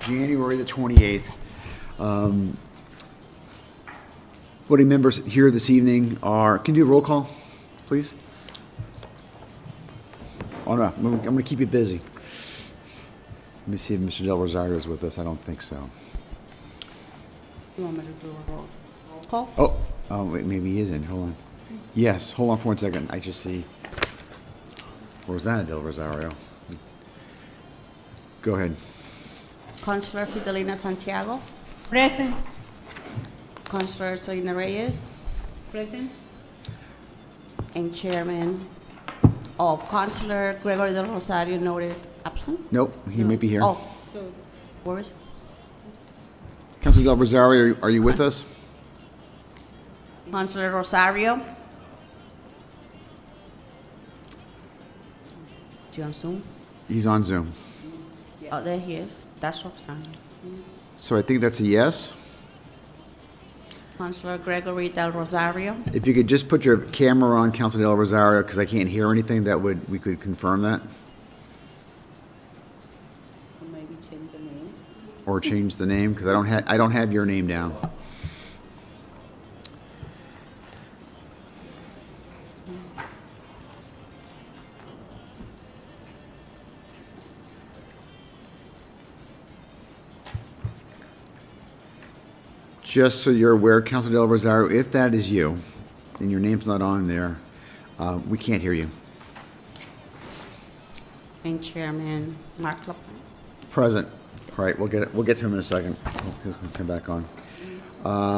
January the 28th. Voting members here this evening are, can you do a roll call, please? Oh, no, I'm going to keep you busy. Let me see if Mr. Del Rosario is with us. I don't think so. You want me to do a roll call? Oh, wait, maybe he is in. Hold on. Yes, hold on for 1 second. I just see Rosanna Del Rosario. Go ahead. Councilor Fidelina Santiago, Present. Councilor Selena Reyes, Present. and Chairman of Councilor Gregory Del Rosario noted absent. Nope, he may be here. Oh, where is? Councilor Del Rosario, are you with us? Councilor Rosario. Is he on Zoom? He's on Zoom. Oh, there he is. That's Roxanne. So I think that's a yes. Councilor Gregory Del Rosario. If you could just put your camera on, Councilor Del Rosario, because I can't hear anything, we could confirm that. Maybe change the name. Or change the name, because I don't have your name down. Just so you're aware, Councilor Del Rosario, if that is you, and your name's not on there, we can't hear you. And Chairman Mark LaPointe. Present. All right, we'll get to him in a second. He's going to come back on.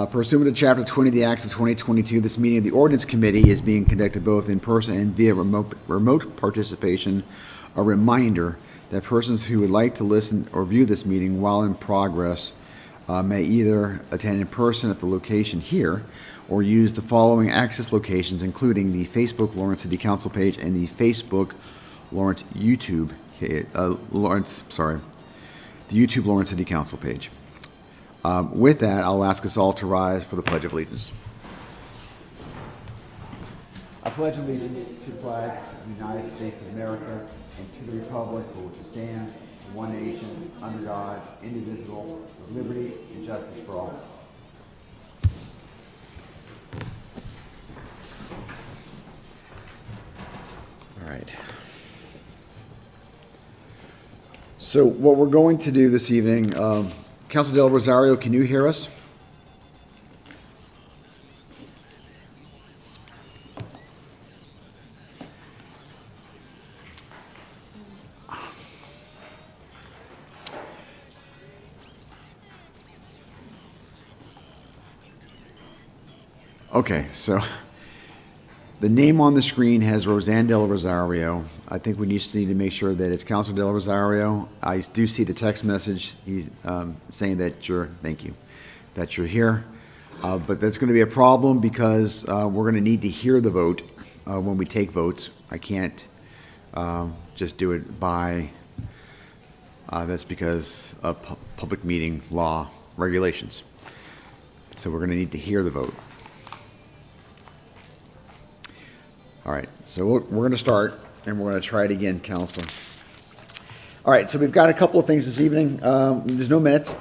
Pursuant to Chapter 20 of the Acts of 2022, this meeting of the Ordinance Committee is being conducted both in person and via remote participation. A reminder that persons who would like to listen or view this meeting while in progress may either attend in person at the location here or use the following access locations, including the Facebook Lawrence City Council page and the Facebook Lawrence YouTube, the YouTube Lawrence City Council page. With that, I'll ask us all to rise for the Pledge of Allegiance. I pledge allegiance to the flag of the United States of America and to the republic for which it stands, one nation, under God, indivisible, with liberty and justice for all. All right. So what we're going to do this evening, Councilor Del Rosario, can you hear us? Okay, so the name on the screen has Roseanne Del Rosario. I think we just need to make sure that it's Councilor Del Rosario. I do see the text message saying that thank you, that you're here. But that's going to be a problem because we're going to need to hear the vote when we take votes. I can't just do it by, that's because of public meeting law regulations. So we're going to need to hear the vote. All right, so we're going to start, and we're going to try it again, Council. All right, so we've got a couple of things this evening. There's no minutes.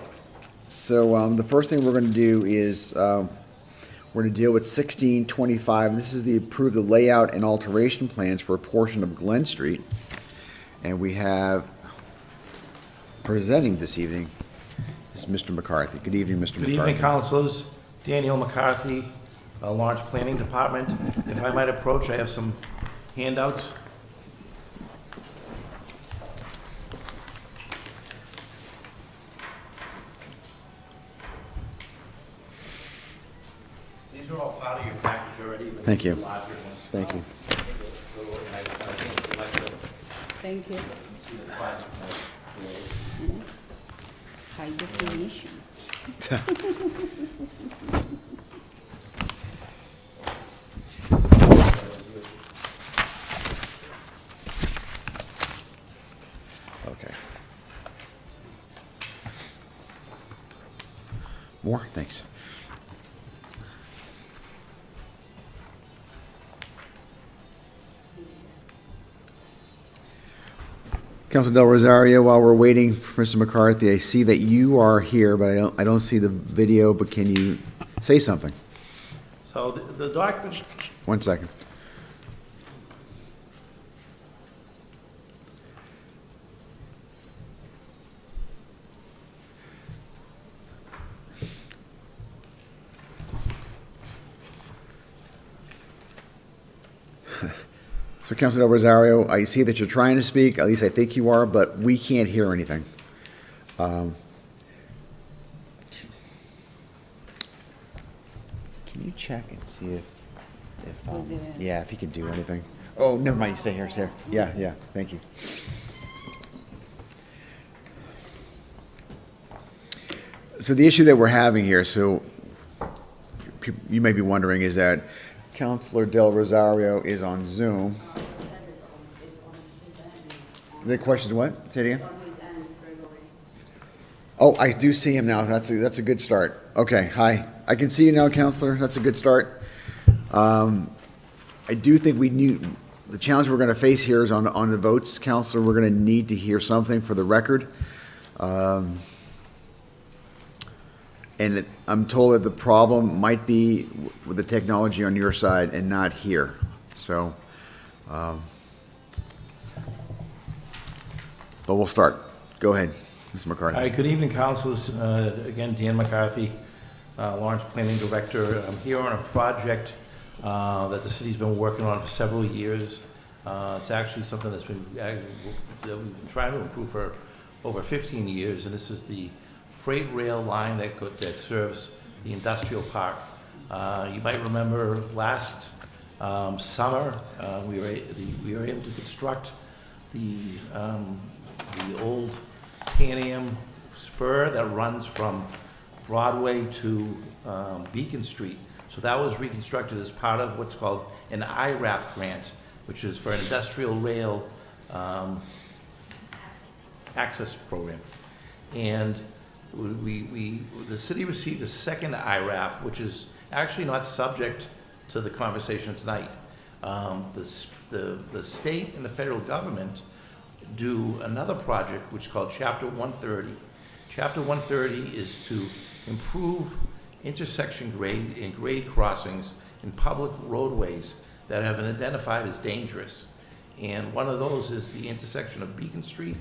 So the first thing we're going to do is we're going to deal with 1625. This is the approve the layout and alteration plans for a portion of Glen Street. And we have presenting this evening is Mr. McCarthy. Good evening, Mr. McCarthy. Good evening, councilors. Daniel McCarthy, Lawrence Planning Department. If I might approach, I have some handouts. These are all part of your package already. But Thank you. these are larger ones. Thank you. Thank you. High definition. Okay. More? Thanks. Council Del Rosario, while we're waiting for Mr. McCarthy, I see that you are here, but I don't see the video, but can you say something? So the document, 1 second. So, Council Del Rosario, I see that you're trying to speak, at least I think you are, but we can't hear anything. Can you check and see if yeah, if he can do anything? Oh, never mind, stay here, stay here. Yeah, thank you. So the issue that we're having here, so you may be wondering, is that Councilor Del Rosario is on Zoom. The question is what? Say it again? Oh, I do see him now. That's a good start. Okay, hi. I can see you now, Counselor. That's a good start. I do think the challenge we're going to face here is on the votes, Counselor. We're going to need to hear something for the record. And I'm told that the problem might be with the technology on your side and not here. So, but we'll start. Go ahead, Mr. McCarthy. Hi, good evening, councilors. Again, Dan McCarthy, Lawrence Planning Director. I'm here on a project that the city's been working on for several years. It's actually something that we've been trying to improve for over 15 years, and this is the freight rail line that serves the industrial park. You might remember last summer, we were able to construct the old Pan Am spur that runs from Broadway to Beacon Street. So that was reconstructed as part of what's called an IRAP grant, which is for an industrial rail access program. And the city received a second IRAP, which is actually not subject to the conversation tonight. The state and the federal government do another project which is called Chapter 130. Chapter 130 is to improve intersection grade and grade crossings in public roadways that have been identified as dangerous. And one of those is the intersection of Beacon Street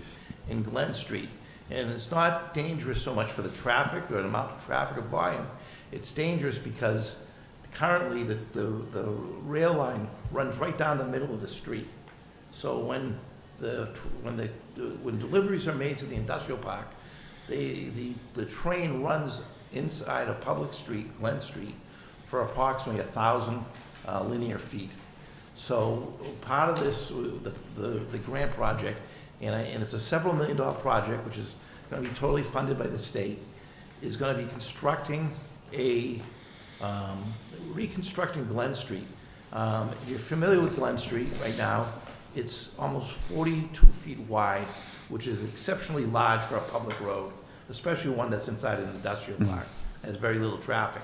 and Glen Street. And it's not dangerous so much for the traffic or the amount of traffic or volume. It's dangerous because currently the rail line runs right down the middle of the street. So when deliveries are made to the industrial park, the train runs inside a public street, Glen Street, for approximately 1,000 linear feet. So part of this, the grant project, and it's a several $1 million project, which is going to be totally funded by the state, is going to be constructing reconstructing Glen Street. You're familiar with Glen Street right now. It's almost 42 feet wide, which is exceptionally large for a public road, especially one that's inside an industrial park. Has very little traffic.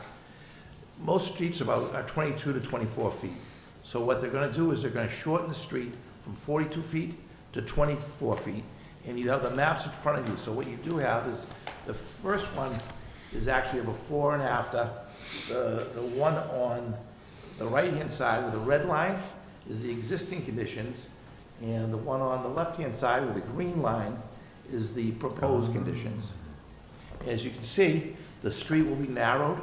Most streets are 22 to 24 feet. So what they're going to do is they're going to shorten the street from 42 feet to 24 feet, and you have the maps in front of you. So what you do have is, the first one is actually a before and after. The one on the right-hand side with the red line is the existing conditions, and the one on the left-hand side with the green line is the proposed conditions. As you can see, the street will be narrowed.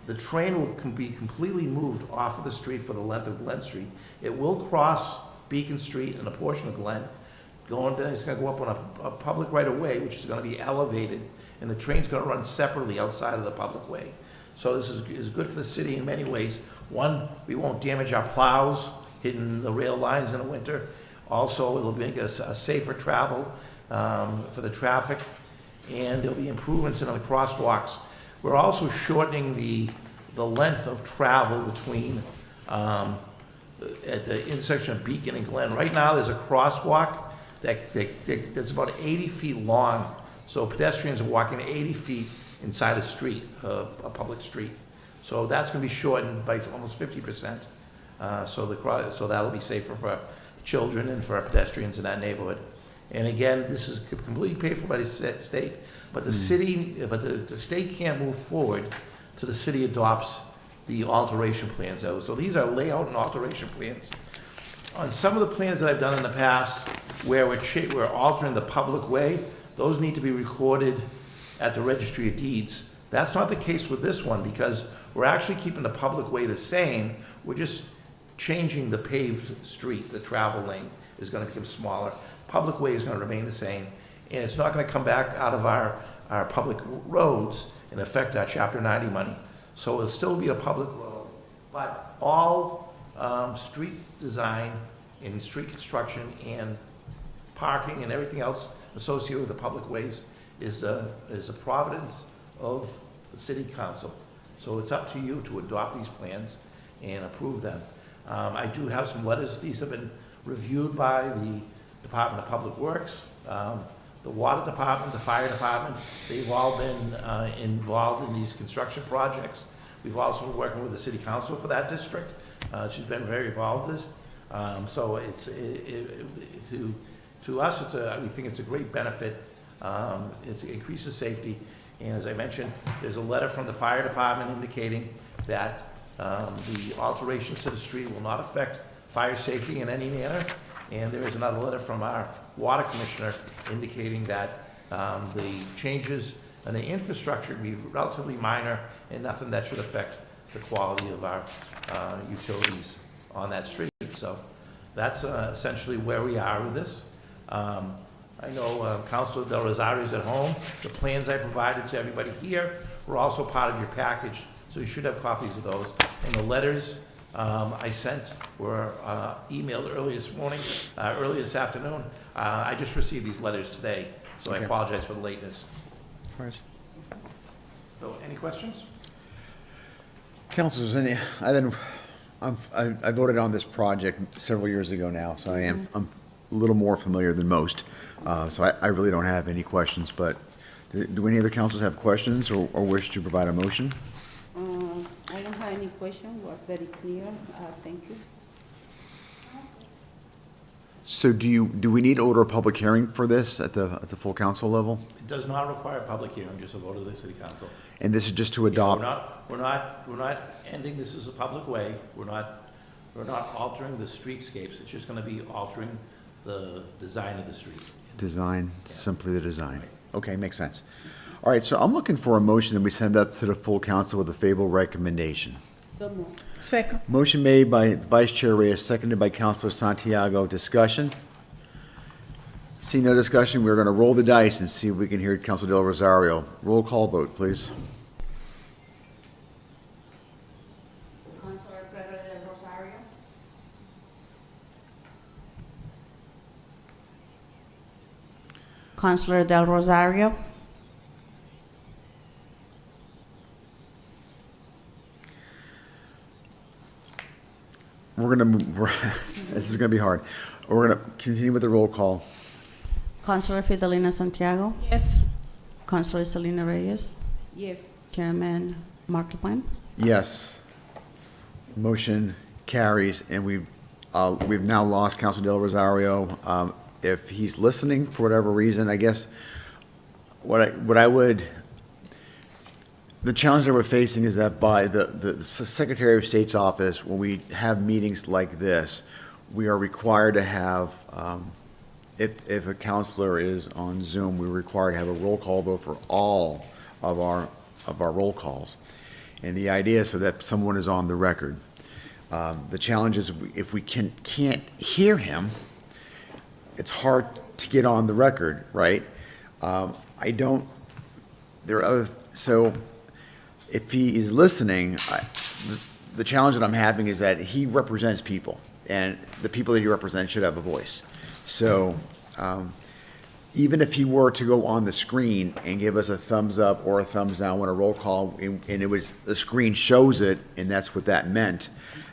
The train will be completely moved off of the street for the length of Glen Street. It will cross Beacon Street and a portion of Glen. Then it's going to go up on a public right-of-way, which is going to be elevated, and the train's going to run separately outside of the public way. So this is good for the city in many ways. One, we won't damage our plows hitting the rail lines in the winter. Also, it'll make us a safer travel for the traffic, and there'll be improvements in the crosswalks. We're also shortening the length of travel between at the intersection of Beacon and Glen. Right now, there's a crosswalk that's about 80 feet long. So pedestrians are walking 80 feet inside a street, a public street. So that's going to be shortened by almost 50%. So that'll be safer for children and for pedestrians in that neighborhood. And again, this is completely paid for by the state, but the city, but the state can't move forward till the city adopts the alteration plans. So these are layout and alteration plans. On some of the plans that I've done in the past, where we're altering the public way, those need to be recorded at the Registry of Deeds. That's not the case with this one, because we're actually keeping the public way the same. We're just changing the paved street. The travel lane is gonna become smaller. Public way is gonna remain the same, and it's not gonna come back out of our public roads and affect our Chapter 90 money. So it'll still be a public road, but all street design and street construction and parking and everything else associated with the public ways is a providence of the city council. So it's up to you to adopt these plans and approve them. I do have some letters. These have been reviewed by the Department of Public Works, the Water Department, the Fire Department. They've all been involved in these construction projects. We've also been working with the city council for that district. She's been very involved in this. So to us, we think it's a great benefit. It increases safety. And as I mentioned, there's a letter from the fire department indicating that the alterations to the street will not affect fire safety in any manner. And there is another letter from our water commissioner indicating that the changes in the infrastructure be relatively minor and nothing that should affect the quality of our utilities on that street. So that's essentially where we are with this. I know Councilor Del Rosario's at home. The plans I provided to everybody here were also part of your package, so you should have copies of those. And the letters I sent were emailed early this morning, early this afternoon. I just received these letters today, so Okay. I apologize for the lateness. All right. So, any questions? Councilors, I voted on this project several years ago now, so I'm a little more familiar than most. So I really don't have any questions, but do any other councils have questions or wish to provide a motion? I don't have any question, was very clear, thank you. So do we need to order a public hearing for this at the full council level? It does not require a public hearing, just a vote of the city council. And this is just to We're adopt? not ending this as a public way. We're not altering the streetscapes. It's just gonna be altering the design of the street. Design, simply the design. Okay, makes sense. All right, so I'm looking for a motion that we send up to the full council with a favorable recommendation. So moved. Second. Motion made by Vice Chair Reyes, seconded by Councilor Santiago. Discussion? See no discussion, we're going to roll the dice and see if we can hear Councilor Del Rosario. Roll call vote, please. Councilor Pedro del Rosario. Councilor Del Rosario. We're going to, this is going to be hard. We're going to continue with the roll call. Councilor Fidelina Santiago. Yes. Councilor Selena Reyes. Yes. Chairman Mark LePuen. Yes. Motion carries, and we've now lost Councilor Del Rosario. If he's listening for whatever reason, I guess the challenge that we're facing is that by the Secretary of State's office, when we have meetings like this, we are required to have, if a counselor is on Zoom, we're required to have a roll call vote for all of our roll calls. And the idea is so that someone is on the record. The challenge is if we can't hear him, it's hard to get on the record, right? So if he is listening, the challenge that I'm having is that he represents people, and the people that he represents should have a voice. So even if he were to go on the screen and give us a thumbs up or a thumbs down when a roll call, and the screen shows it, and that's what that meant,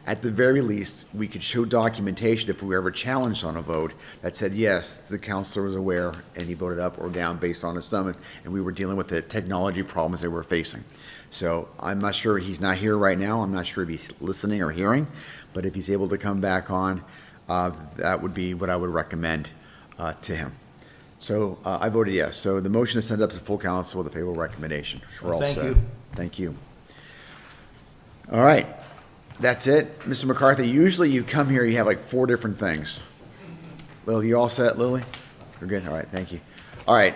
at the very least, we could show documentation if we were ever challenged on a vote that said, yes, the counselor was aware and he voted up or down based on his thumb, and we were dealing with the technology problems they were facing. So I'm not sure, he's not here right now. I'm not sure if he's listening or hearing, but if he's able to come back on, that would be what I would recommend to him. So I voted yes. So the motion is sent up to full council with a favorable recommendation. We're all Thank set. you. Thank you. All right. That's it. Mr. McCarthy, usually you come here, you have like 4 different things. Lily, you all set, Lily? We're good? All right, thank you. All right.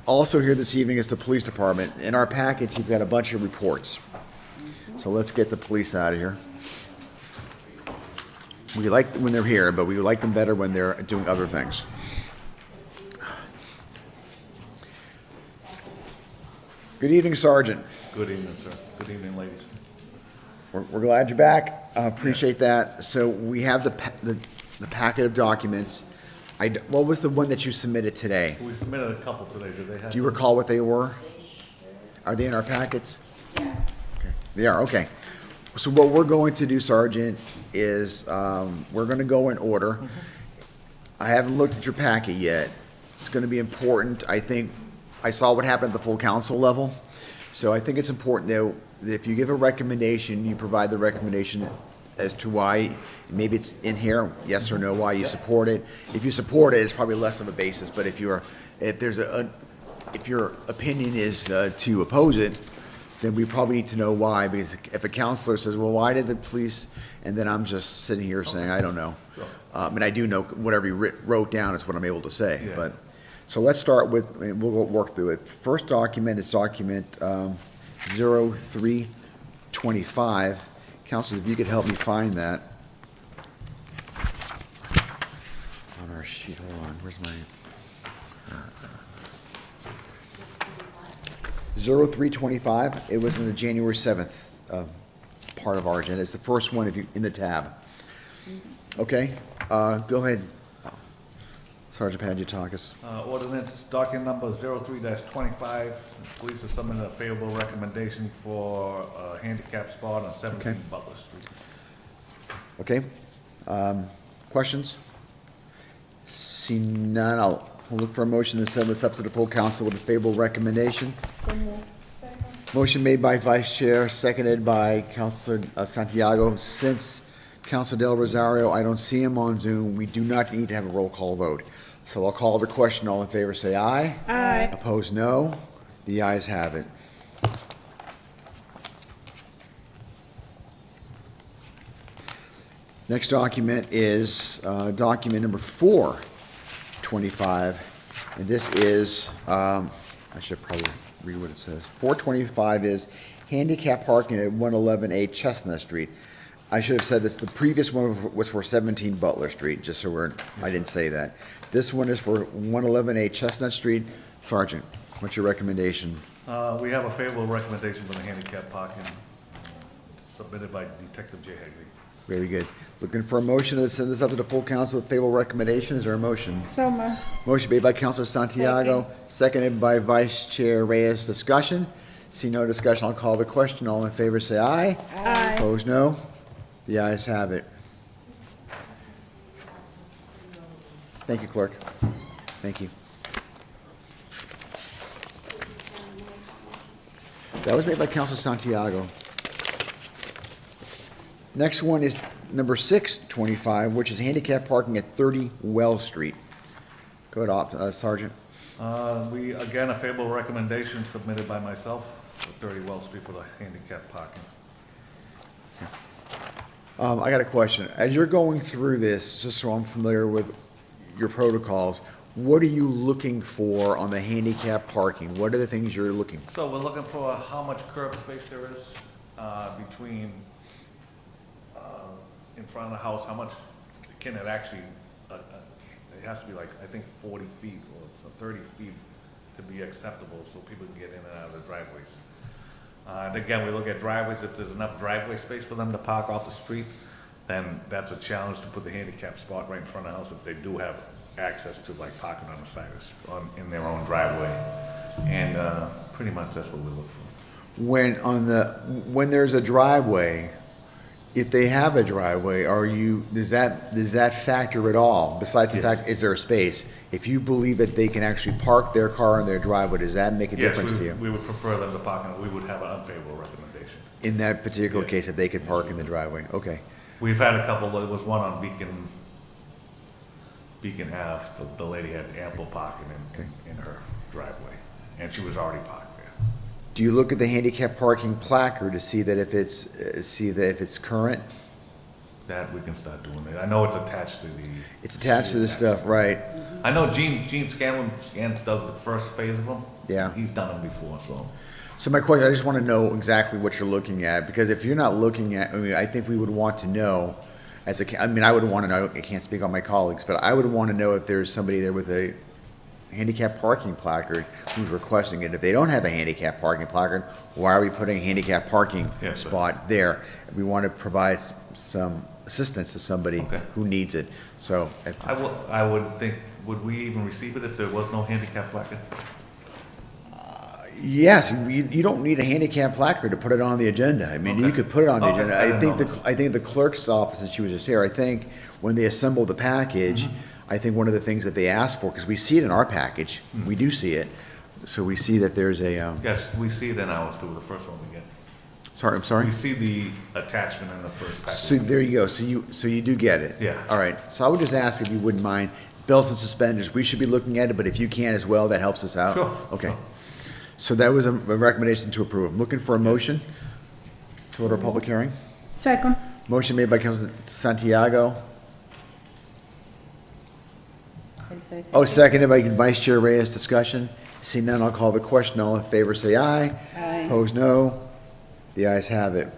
Also here this evening is the police department. In our package, you've got a bunch of reports. So let's get the police out of here. We like when they're here, but we like them better when they're doing other things. Good evening, Sergeant. Good evening, sir. Good evening, ladies. We're glad you're back. Appreciate that. So we have the packet of documents. What was the one that you submitted today? We submitted a couple today. Do they have? Do you recall what they were? Are they in our packets? Okay. They are, okay. So what we're going to do, Sergeant, is we're going to go in order. I haven't looked at your packet yet. It's going to be important. I think I saw what happened at the full council level. So I think it's important that if you give a recommendation, you provide the recommendation as to why, maybe it's in here, yes or no, why you support it. If you support it, it's probably less of a basis, but if your opinion is to oppose it, then we probably need to know why, because if a counselor says, well, why did the police, and then I'm just sitting here saying, I don't know. And I do know whatever you wrote down is what I'm able to say, Yeah. but, so let's start with, and we'll work through it. First document is document 0325. Counselors, if you could help me find that. On our sheet, hold on, where's my? 0325, it was in the January 7th part of our agenda. It's the first one if you, in the tab. Okay, go ahead. Sergeant Pagiatakis. Ordinance document number 03-25. Police have submitted a favorable recommendation for a handicap spot on 17 Okay. Butler Street. Okay, questions? See none, I'll look for a motion to send this up to the full council with a favorable recommendation. Motion made by Vice Chair, seconded by Councilor Santiago. Since Councilor Del Rosario, I don't see him on Zoom, we do not need to have a roll call vote. So I'll call the question. All in favor, say aye. Aye. Opposed, no. The ayes have it. Next document is document number 425, and this is, I should probably read what it says. 425 is handicap parking at 111A Chestnut Street. I should have said this, the previous one was for 17 Butler Street, just so I didn't say that. This one is for 111A Chestnut Street. Sergeant, what's your recommendation? We have a favorable recommendation for the handicap parking submitted by Detective J. Hagley. Very good. Looking for a motion to send this up to the full council with favorable recommendation. Is there a motion? So moved. Motion made by Councilor Santiago, seconded by Vice Chair Reyes. Discussion? See no discussion, I'll call the question. All in favor, say aye. Aye. Opposed, no. The ayes have it. Thank you, Clerk. Thank you. That was made by Councilor Santiago. Next one is number 625, which is handicap parking at 30 Wells Street. Go ahead, Sergeant. We, again, a favorable recommendation submitted by myself for 30 Wells Street for the handicap parking. I got a question. As you're going through this, just so I'm familiar with your protocols, what are you looking for on the handicap parking? What are the things you're looking for? So we're looking for how much curb space there is between, in front of the house, how much can it actually, it has to be like, I think 40 feet or so 30 feet to be acceptable so people can get in and out of the driveways. And again, we look at driveways, if there's enough driveway space for them to park off the street, then that's a challenge to put the handicap spot right in front of the house if they do have access to like parking on the side of, in their own driveway. And pretty much that's what we look for. When there's a driveway, if they have a driveway, does that factor at all? Besides the Yes. fact, is there a space? If you believe that they can actually park their car in their driveway, does that make a difference to you? We would prefer them to park, and we would have an unfavorable recommendation. In that particular Yes. case, that they could park in the driveway, okay. We've had a couple, there was one on Beacon, Beacon Ave, the lady had ample parking in her driveway, and she was already parked there. Do you look at the handicap parking placard to see that if it's current? That we can start doing it. I know it's attached to the. It's attached to this stuff, right? I know Gene Scanlon does the first phase of them. Yeah. He's done them before, so. So my question, I just want to know exactly what you're looking at, because if you're not looking at, I mean, I think we would want to know, I mean, I would want to know, I can't speak on my colleagues, but I would want to know if there's somebody there with a handicap parking placard who's requesting it. If they don't have a handicap parking placard, why are we putting a handicap parking Yes, sir. spot there? We want to provide some assistance to somebody Okay. who needs it, so. I would think, would we even receive it if there was no handicap placard? Yes, you don't need a handicap placard to put it on the agenda. I mean, you Okay. could put it on the Okay, agenda. I didn't know I think the clerk's office, and she was just here, I think when they assemble the package, I think one of the things that they ask for, because we see it in our package, we do see it, so we see that there's a, Yes, we see it in ours too, the first one we get. I'm sorry? We see the attachment in the first So package. there you go, so you do get it? Yeah. All right, so I would just ask if you wouldn't mind, belts and suspenders, we should be looking at it, but if you can as well, that helps us out? Sure, Okay. sure. So that was a recommendation to approve. I'm looking for a motion to order a public hearing. Second. Motion made by Councilor Santiago. Oh, seconded by Vice Chair Reyes. Discussion. Seeing none, I'll call the question. All in favor, say aye. Aye. Opposed, no. The ayes have it.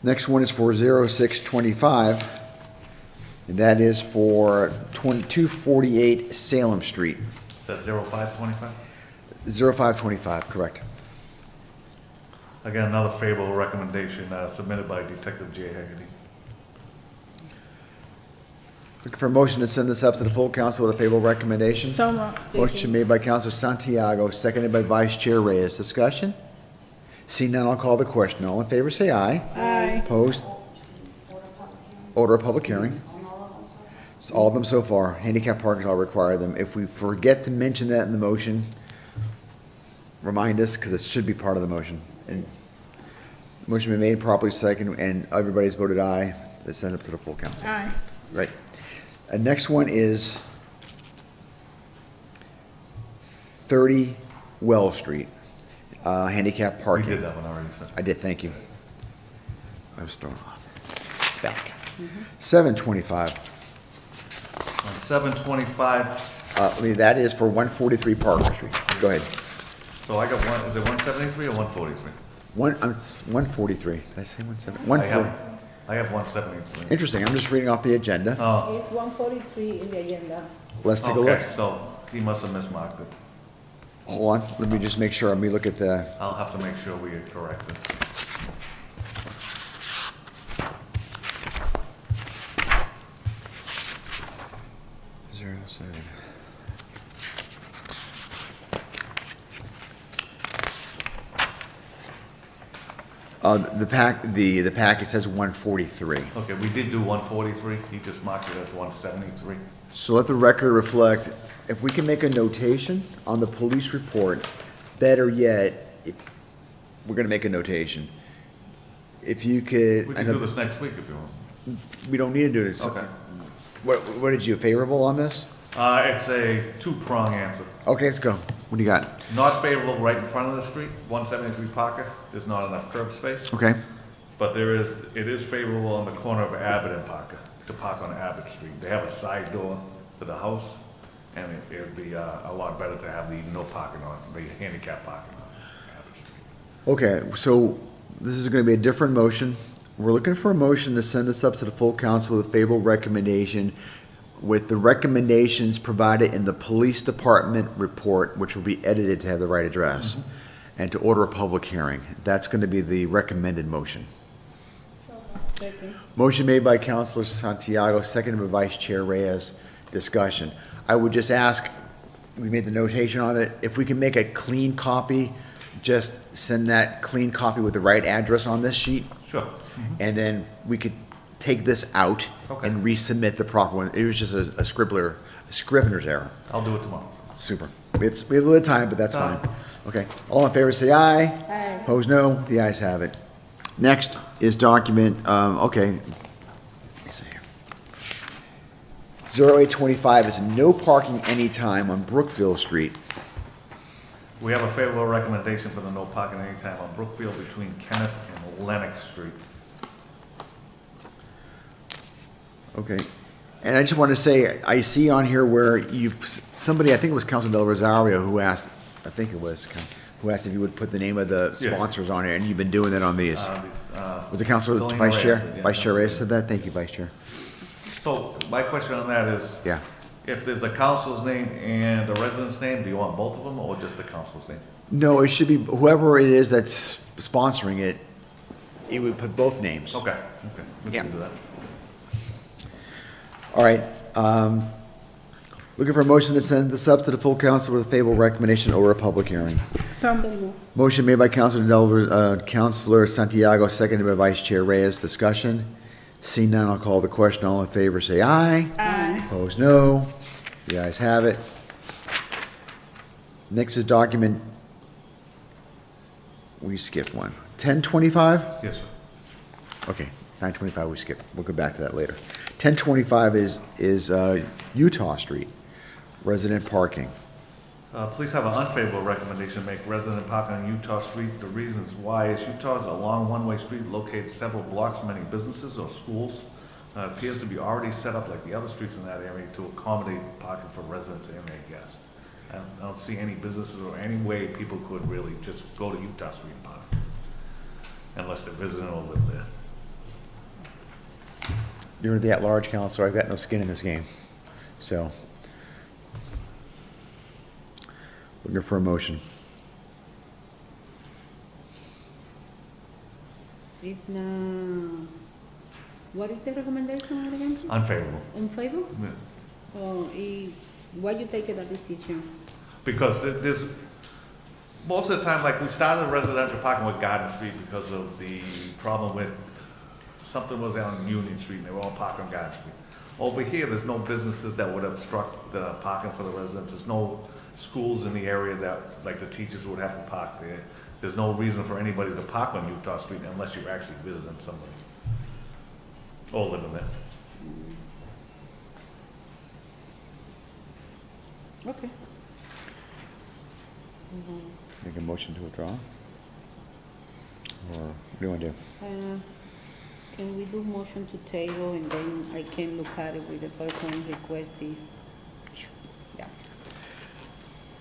Next one is for 0625, and that is for 248 Salem Street. Is that 0525? 0525, correct. Again, another favorable recommendation submitted by Detective J. Hagerty. Looking for a motion to send this up to the full council with a favorable recommendation. So moved. Motion made by Councilor Santiago, seconded by Vice Chair Reyes. Discussion? Seeing none, I'll call the question. All in favor, say aye. Aye. Opposed? Order a public hearing. It's all of them so far. Handicap parking, I'll require them. If we forget to mention that in the motion, remind us, because it should be part of the motion. And motion been made, properly second, and everybody's voted aye. Let's send it to the full council. Aye. Right. Next one is 30 Well Street, handicap We parking. did that one already, sir. I did, thank you. I was thrown off. Back. 725, On 725, that is for 143 Parker Street. Go ahead. so I got one, is it 173 or 143? 143, did I say 170? I have 173. Interesting, I'm just reading off the agenda. It's 143 in the agenda. Let's take a look. Okay, so he must have mismarked it. Hold on, let me just make sure, let me look at the, I'll have to make sure we correct it. the packet says 143. Okay, we did do 143, he just marked it as 173. So let the record reflect, if we can make a notation on the police report, better yet, if, we're gonna make a notation. If you could. We I can know do this next week if you want. We don't need to do this. Okay. What did you, favorable on this? It's a two-prong answer. Okay, let's go. What do you got? Not favorable right in front of the street, 173 Parker, there's not enough curb space. Okay, But it is favorable on the corner of Abbott and Parker, to park on Abbott Street. They have a side door to the house, and it'd be a lot better to have the no parking on, the handicap parking on Abbott Street. okay, so this is gonna be a different motion. We're looking for a motion to send this up to the full council with a favorable recommendation, with the recommendations provided in the police department report, which will be edited to have the right address, and to order a public hearing. That's gonna be the recommended motion. Second. Motion made by Councilor Santiago, seconded by Vice Chair Reyes. Discussion. I would just ask, we made the notation on it, if we can make a clean copy, just send that clean copy with the right address on this sheet, Sure. and then we could take this out Okay. and resubmit the proper one. It was just a scrivener's error. I'll do it tomorrow. Super. We have a little time, but that's fine. Okay. All in favor, say aye. Aye. Opposed, no. The ayes have it. Next is document, okay. Let me see here. 0825 is no parking anytime on Brookfield Street. We have a favorable recommendation for the no parking anytime on Brookfield between Kenneth and Lennox Street. Okay. And I just want to say, I see on here where somebody, I think it was Council Del Rosario who asked, who asked if you would put the name of the Yeah. sponsors on here, and you've been doing that on these. Was it Councilor Delano Vice Chair? Reyes, yeah, Vice Chair Reyes Councilor said that? Thank you, Vice Chair. So my question on that is, Yeah. if there's a council's name and a resident's name, do you want both of them or just the council's name? No, it should be whoever it is that's sponsoring it, it would put both names. Okay, we Yeah. can do that. All right, looking for a motion to send this up to the full council with a favorable recommendation over a public hearing. So moved. Motion made by Councilor Santiago, seconded by Vice Chair Reyes. Discussion? Seeing none, I'll call the question. All in favor, say aye. Aye. Opposed, no. The ayes have it. Next is document, we skipped one. 1025? Yes, sir. Okay, 925 we skipped. We'll go back to that later. 1025 is Utah Street, resident parking. Please have an unfavorable recommendation, make resident parking on Utah Street. The reasons why is Utah is a long one-way street located several blocks from many businesses or schools. It appears to be already set up like the other streets in that area to accommodate parking for residents and their guests. I don't see any businesses or any way people could really just go to Utah Street and park, unless they're visiting or live there. You're the at-large counselor, I've got no skin in this game. So, looking for a motion. It's not, what is the recommendation again? Unfavorable. In favor? Yeah. Oh, why you take that decision? Because there's, most of the time, like, we started residential parking with Garden Street because of the problem with, something was on Union Street, and they were all parking on Garden Street. Over here, there's no businesses that would obstruct the parking for the residents, there's no schools in the area that, like, the teachers would have to park there. There's no reason for anybody to park on Utah Street unless you're actually visiting somebody, or living there. Okay. Make a motion to withdraw? Or what do you want to do? Can we do motion to table and then I can look at it with the person who requests this? Yeah.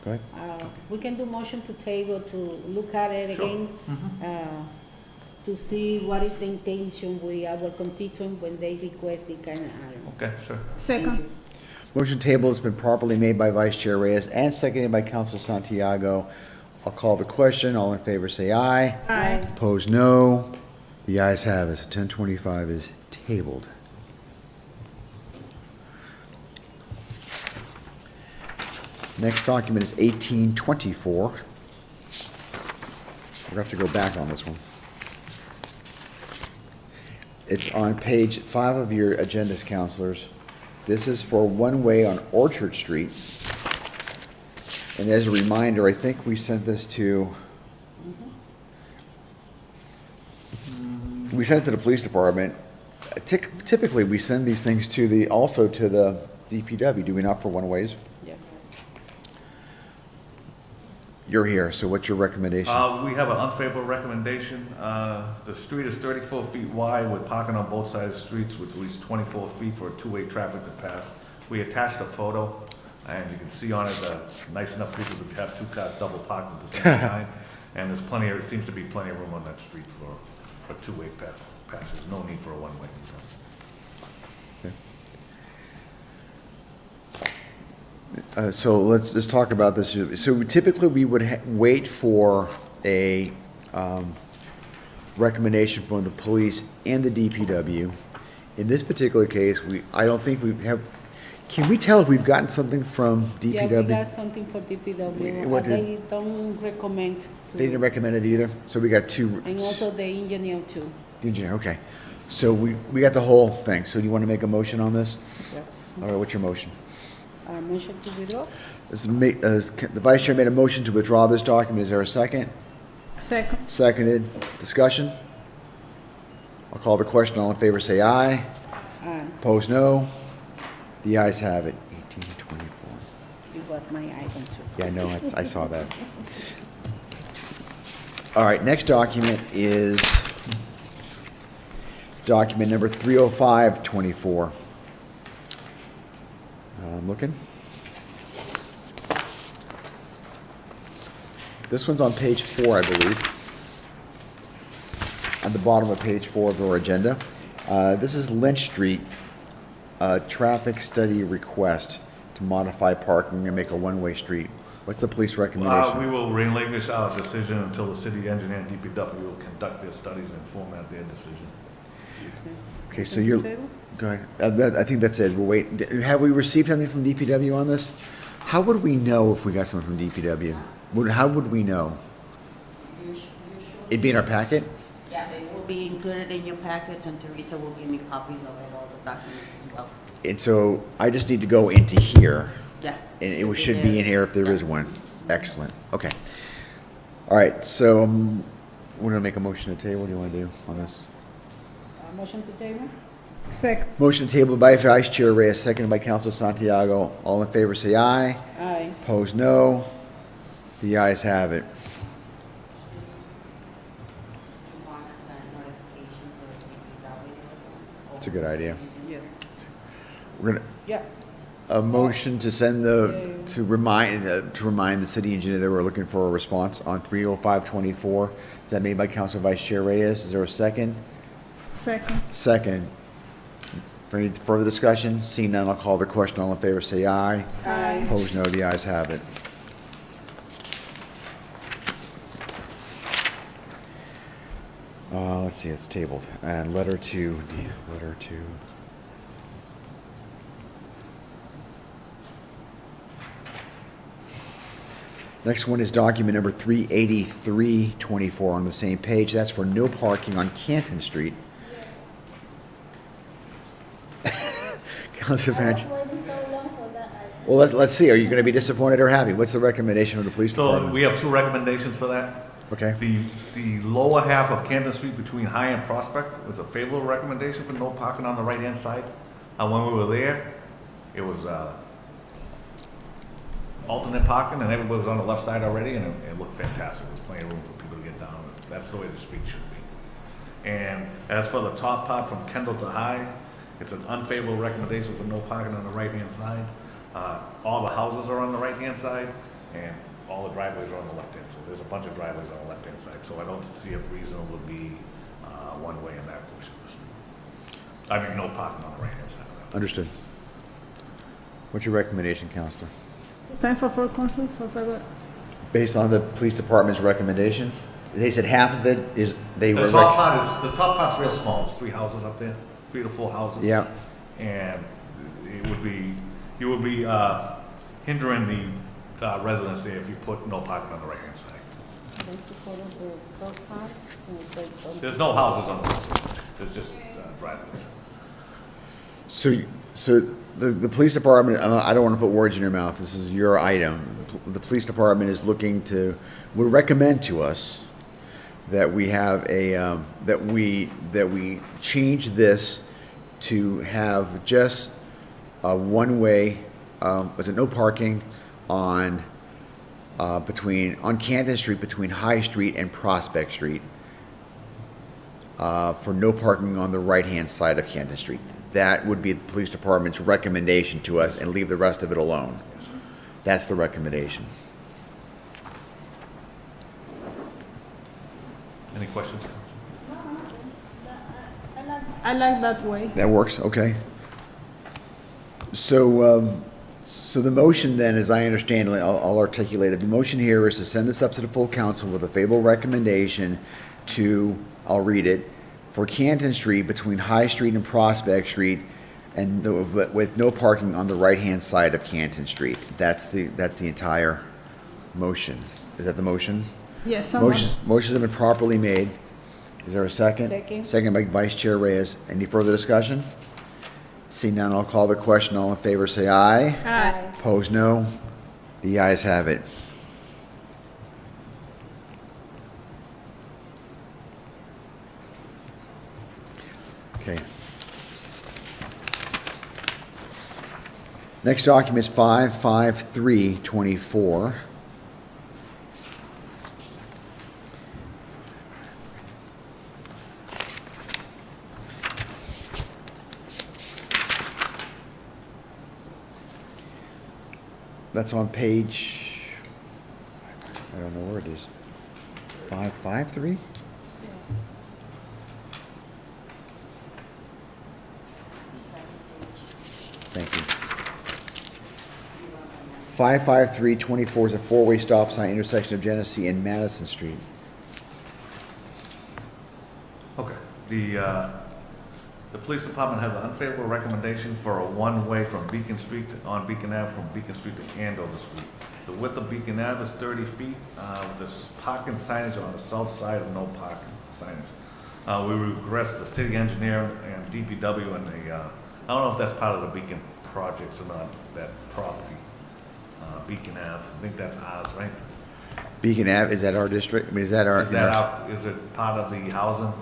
Go ahead. We can do motion to table to look at it Sure. again, to see what is the intention with our constituent when they request the kind of item. Okay, sure. Second. Motion table has been properly made by Vice Chair Reyes and seconded by Councilor Santiago. I'll call the question. All in favor, say aye. Aye. Opposed, no. The ayes have it. 1025 is tabled. Next document is 1824. We're going to have to go back on this one. It's on page 5 of your agendas, counselors. This is for one-way on Orchard Street. And as a reminder, I think we sent this to, we sent it to the police department. Typically, we send these things to also to the DPW, do we not, for one-ways? Yeah. You're here, so what's your recommendation? We have an unfavorable recommendation. The street is 34 feet wide with parking on both sides of the streets, which leaves 24 feet for a two-way traffic to pass. We attached a photo, and you can see on it, nice enough people to have two cars double parked at the same time. And there's plenty of, it seems to be plenty of room on that street for two-way passes. No need for a one-way. So let's just talk about this. So typically, we would wait for a recommendation from the police and the DPW. In this particular case, I don't think we have, can we tell if we've gotten something from DPW? Yeah, we got something for DPW, What but they don't recommend to. They didn't recommend it either? So we got two. And also the engineer too. The engineer, okay. So we got the whole thing. So do you want to make a motion on this? Yes. All right, what's your motion? Motion to withdraw? The vice chair made a motion to withdraw this document. Is there a second? Second. Seconded. Discussion? I'll call the question. All in favor, say aye. Aye. Opposed, no. The ayes have it, 1824. It was my item too. Yeah, no, I saw that. All right, next document is document number 30524. I'm looking. This one's on page 4, I believe. On the bottom of page 4 of our agenda. This is Lynch Street, traffic study request to modify parking and make a one-way street. What's the police recommendation? We will relinquish our decision until the city engineer and DPW will conduct their studies and format their decision. Okay, so you're, go ahead. I think that's it. We'll wait. Have we received something from DPW on this? How would we know if we got something from DPW? How would we know? It'd be in our packet? Yeah, they will be included in your packets, and Teresa will give me copies of it, all the documents as well. And so I just need to go into here, Yeah. and it should be in here if there is one. Excellent, okay. All right, so we're gonna make a motion to table. What do you wanna do on this? Motion to table? Second. Motion tabled by Vice Chair Reyes, seconded by Council Santiago. All in favor, say aye. Aye. Opposed, no. The ayes have it. You want to send notification to the DPW? That's a good idea. Yeah. We're gonna, Yeah. a motion to send to remind the city engineer that we're looking for a response on 30524. Is that made by Council Vice Chair Reyes? Is there a second? Second. Second. For any further discussion? Seeing none, I'll call the question. All in favor, say aye. Aye. Opposed, no. The ayes have it. Let's see, it's tabled. And letter to. Next one is document number 38324 on the same page. That's for no parking on Canton Street. Councilor Panch. Well, let's see. Are you going to be disappointed or happy? What's the recommendation of the police So department? we have two recommendations for that. Okay. The lower half of Camden Street between High and Prospect was a favorable recommendation for no parking on the right-hand side. And when we were there, it was alternate parking, and everybody was on the left side already, and it looked fantastic. There's plenty of room for people to get down. That's the way the street should be. And as for the top part from Kendall to High, it's an unfavorable recommendation for no parking on the right-hand side. All the houses are on the right-hand side, and all the driveways are on the left-hand side. There's a bunch of driveways on the left-hand side, so I don't see a reason it would be one way in that portion of the street. I mean, no parking on the right-hand side of that. Understood. What's your recommendation, Counselor? Time for full council for favor. Based on the police department's recommendation? They said half of it is, they were The top like, part's real small. There's 3 houses up there, 3 to 4 houses. yeah, And you would be hindering the residents there if you put no parking on the right-hand side. There's no houses on the left side. There's just driveways. so the police department, I don't want to put words in your mouth, this is your item. The police department is looking to, would recommend to us that we have a, that we change this to have just a one-way, was it no parking on Canton Street between High Street and Prospect Street, for no parking on the right-hand side of Canton Street. That would be the police department's recommendation to us, and leave the rest of it alone. That's the recommendation. Any questions? I like that way. That works, okay. So, so the motion then, as I understand it, I'll articulate it. The motion here is to send this up to the full council with a favorable recommendation to, I'll read it, for Canton Street between High Street and Prospect Street, and with no parking on the right-hand side of Canton Street. That's the entire motion. Is that the motion? Yes, someone. Motions have been properly made. Is there a second? Second. Second by Vice Chair Reyes. Any further discussion? Seeing none, I'll call the question. All in favor, say aye. Aye. Opposed, no. The ayes have it. Okay. Next document is 55324. That's on page, I don't know where it is. 553? Thank you. 55324 is a four-way stop sign intersection of Genesee and Madison Street. Okay. The police department has an unfavorable recommendation for a one-way from Beacon Street on Beacon Ave from Beacon Street to Andover Street. The width of Beacon Ave is 30 feet. There's parking signage on the south side of no parking signage. We request the city engineer and DPW and the, I don't know if that's part of the Beacon projects or not, that property, Beacon Ave. I think that's ours, right? Beacon Ave, is that our district? I mean, is that our? Is that out, is it part of the housing?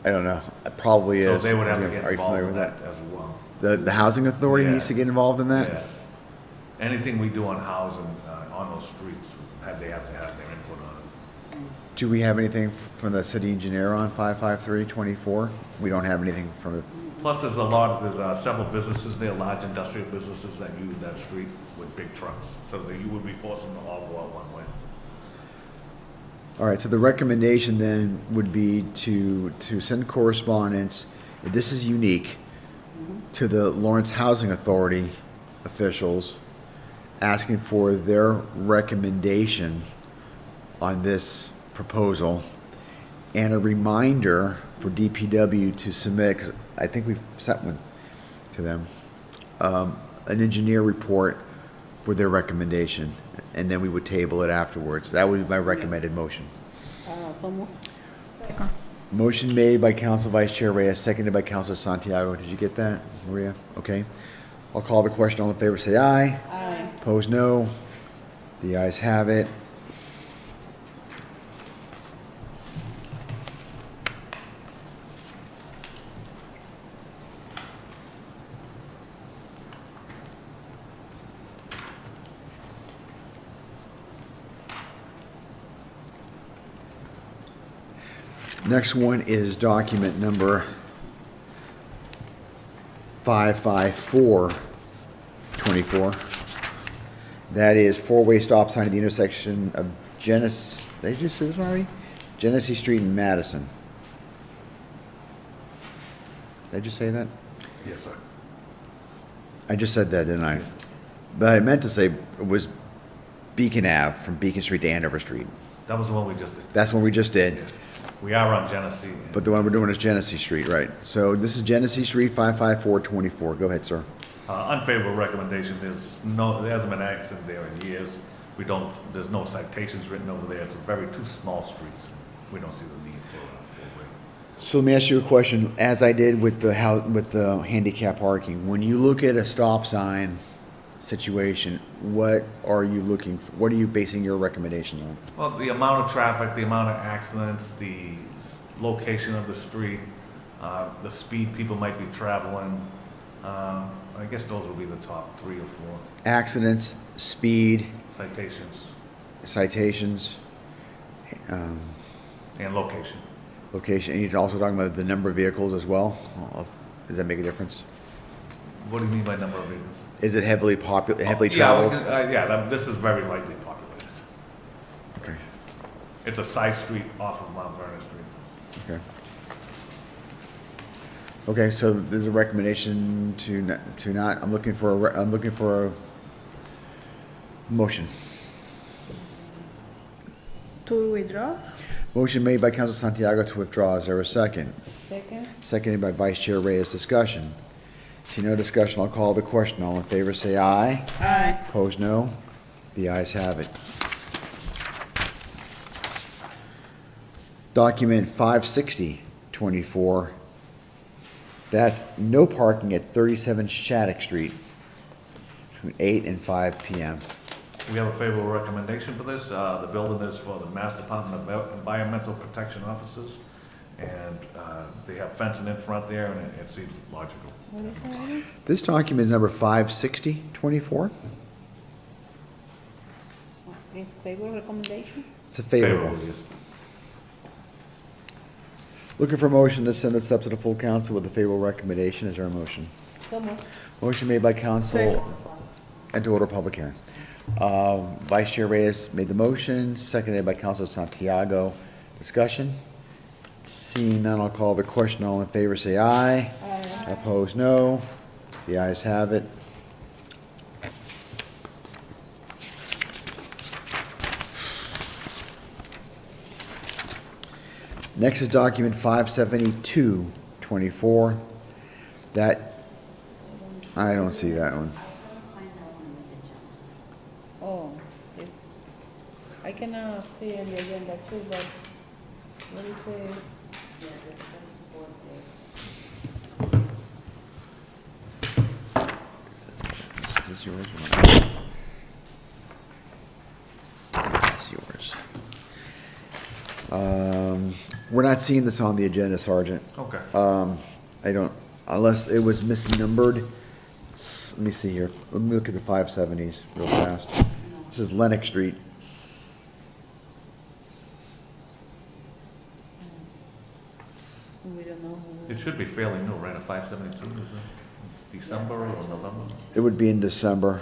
I don't know. It probably So is. they would have to Are get you involved familiar with with that as well. The housing authority Yeah. needs to get involved in that? Yeah. Anything we do on housing, on those streets, they have to have their input on it. Do we have anything from the city engineer on 55324? We don't have anything from the, Plus, there's several businesses there, large industrial businesses that use that street with big trucks. So that you would be forcing them to all go out one way. all right, so the recommendation then would be to send correspondence, this is unique, to the Lawrence Housing Authority officials, asking for their recommendation on this proposal, and a reminder for DPW to submit, because I think we've sent one to them, an engineer report for their recommendation, and then we would table it afterwards. That would be my recommended motion. So moved. Second. Motion made by Council Vice Chair Reyes, seconded by Council Santiago. Did you get that, Maria? Okay. I'll call the question. All in favor, say aye. Aye. Opposed, no. The ayes have it. Next one is document number 55424. That is four-way stop sign at the intersection of Genesee, did I just say this one already? Genesee Street and Madison. Did I just say that? Yes, sir. I just said that, didn't I? But I meant to say it was Beacon Ave from Beacon Street to Andover Street. That was the one we just did. That's what we just did. We are on Genesee. But the one we're doing is Genesee Street, right? So this is Genesee Street, 55424. Go ahead, sir. Unfavorable recommendation, there hasn't been an accident there in years. There's no citations written over there. It's two small streets. We don't see the need for a four-way. So let me ask you a question, as I did with the handicap parking. When you look at a stop sign situation, what are you looking for? What are you basing your recommendation on? Well, the amount of traffic, the amount of accidents, the location of the street, the speed people might be traveling. I guess those will be the top 3 or 4. Accidents, speed, citations, And location. location, and you're also talking about the number of vehicles as well? Does that make a difference? What do you mean by number of vehicles? Is it heavily traveled? This is very lightly populated. Okay, It's a side street off of Mount Vernon Street. okay. Okay, so there's a recommendation to not, I'm looking for a motion. To withdraw? Motion made by Council Santiago to withdraw. Is there a second? Second? Seconded by Vice Chair Reyes. Discussion. See no discussion, I'll call the question. All in favor, say aye. Aye. Opposed, no. The ayes have it. Document 56024. That's no parking at 37 Shattuck Street between 8 and 5 p.m. We have a favorable recommendation for this. The building is for the Mass Department of Environmental Protection Officers, And they have fencing in front there, and it seems logical. What is that item? This document is number 56024. Is favorable recommendation? It's a favorable. Yes. Looking for a motion to send this up to the full council with a favorable recommendation. Is there a motion? So much. Motion made by council Second. and to order public hearing. Vice Chair Reyes made the motion, seconded by Councilor Santiago. Discussion? Seeing none, I'll call the question. All in favor, say aye. Aye. Opposed, no. The ayes have it. Next is document 57224. That, I don't see that one. Oh, it's, I cannot see on the agenda too, but what is the? Is this yours or not? That's yours. We're not seeing this on the agenda, Sergeant. Okay. I don't, unless it was misnumbered. Let me see here. Let me look at the 570s real fast. This is Lennox Street. We don't know who. It should be fairly new, right, a 572, is it? December or November? It would be in December.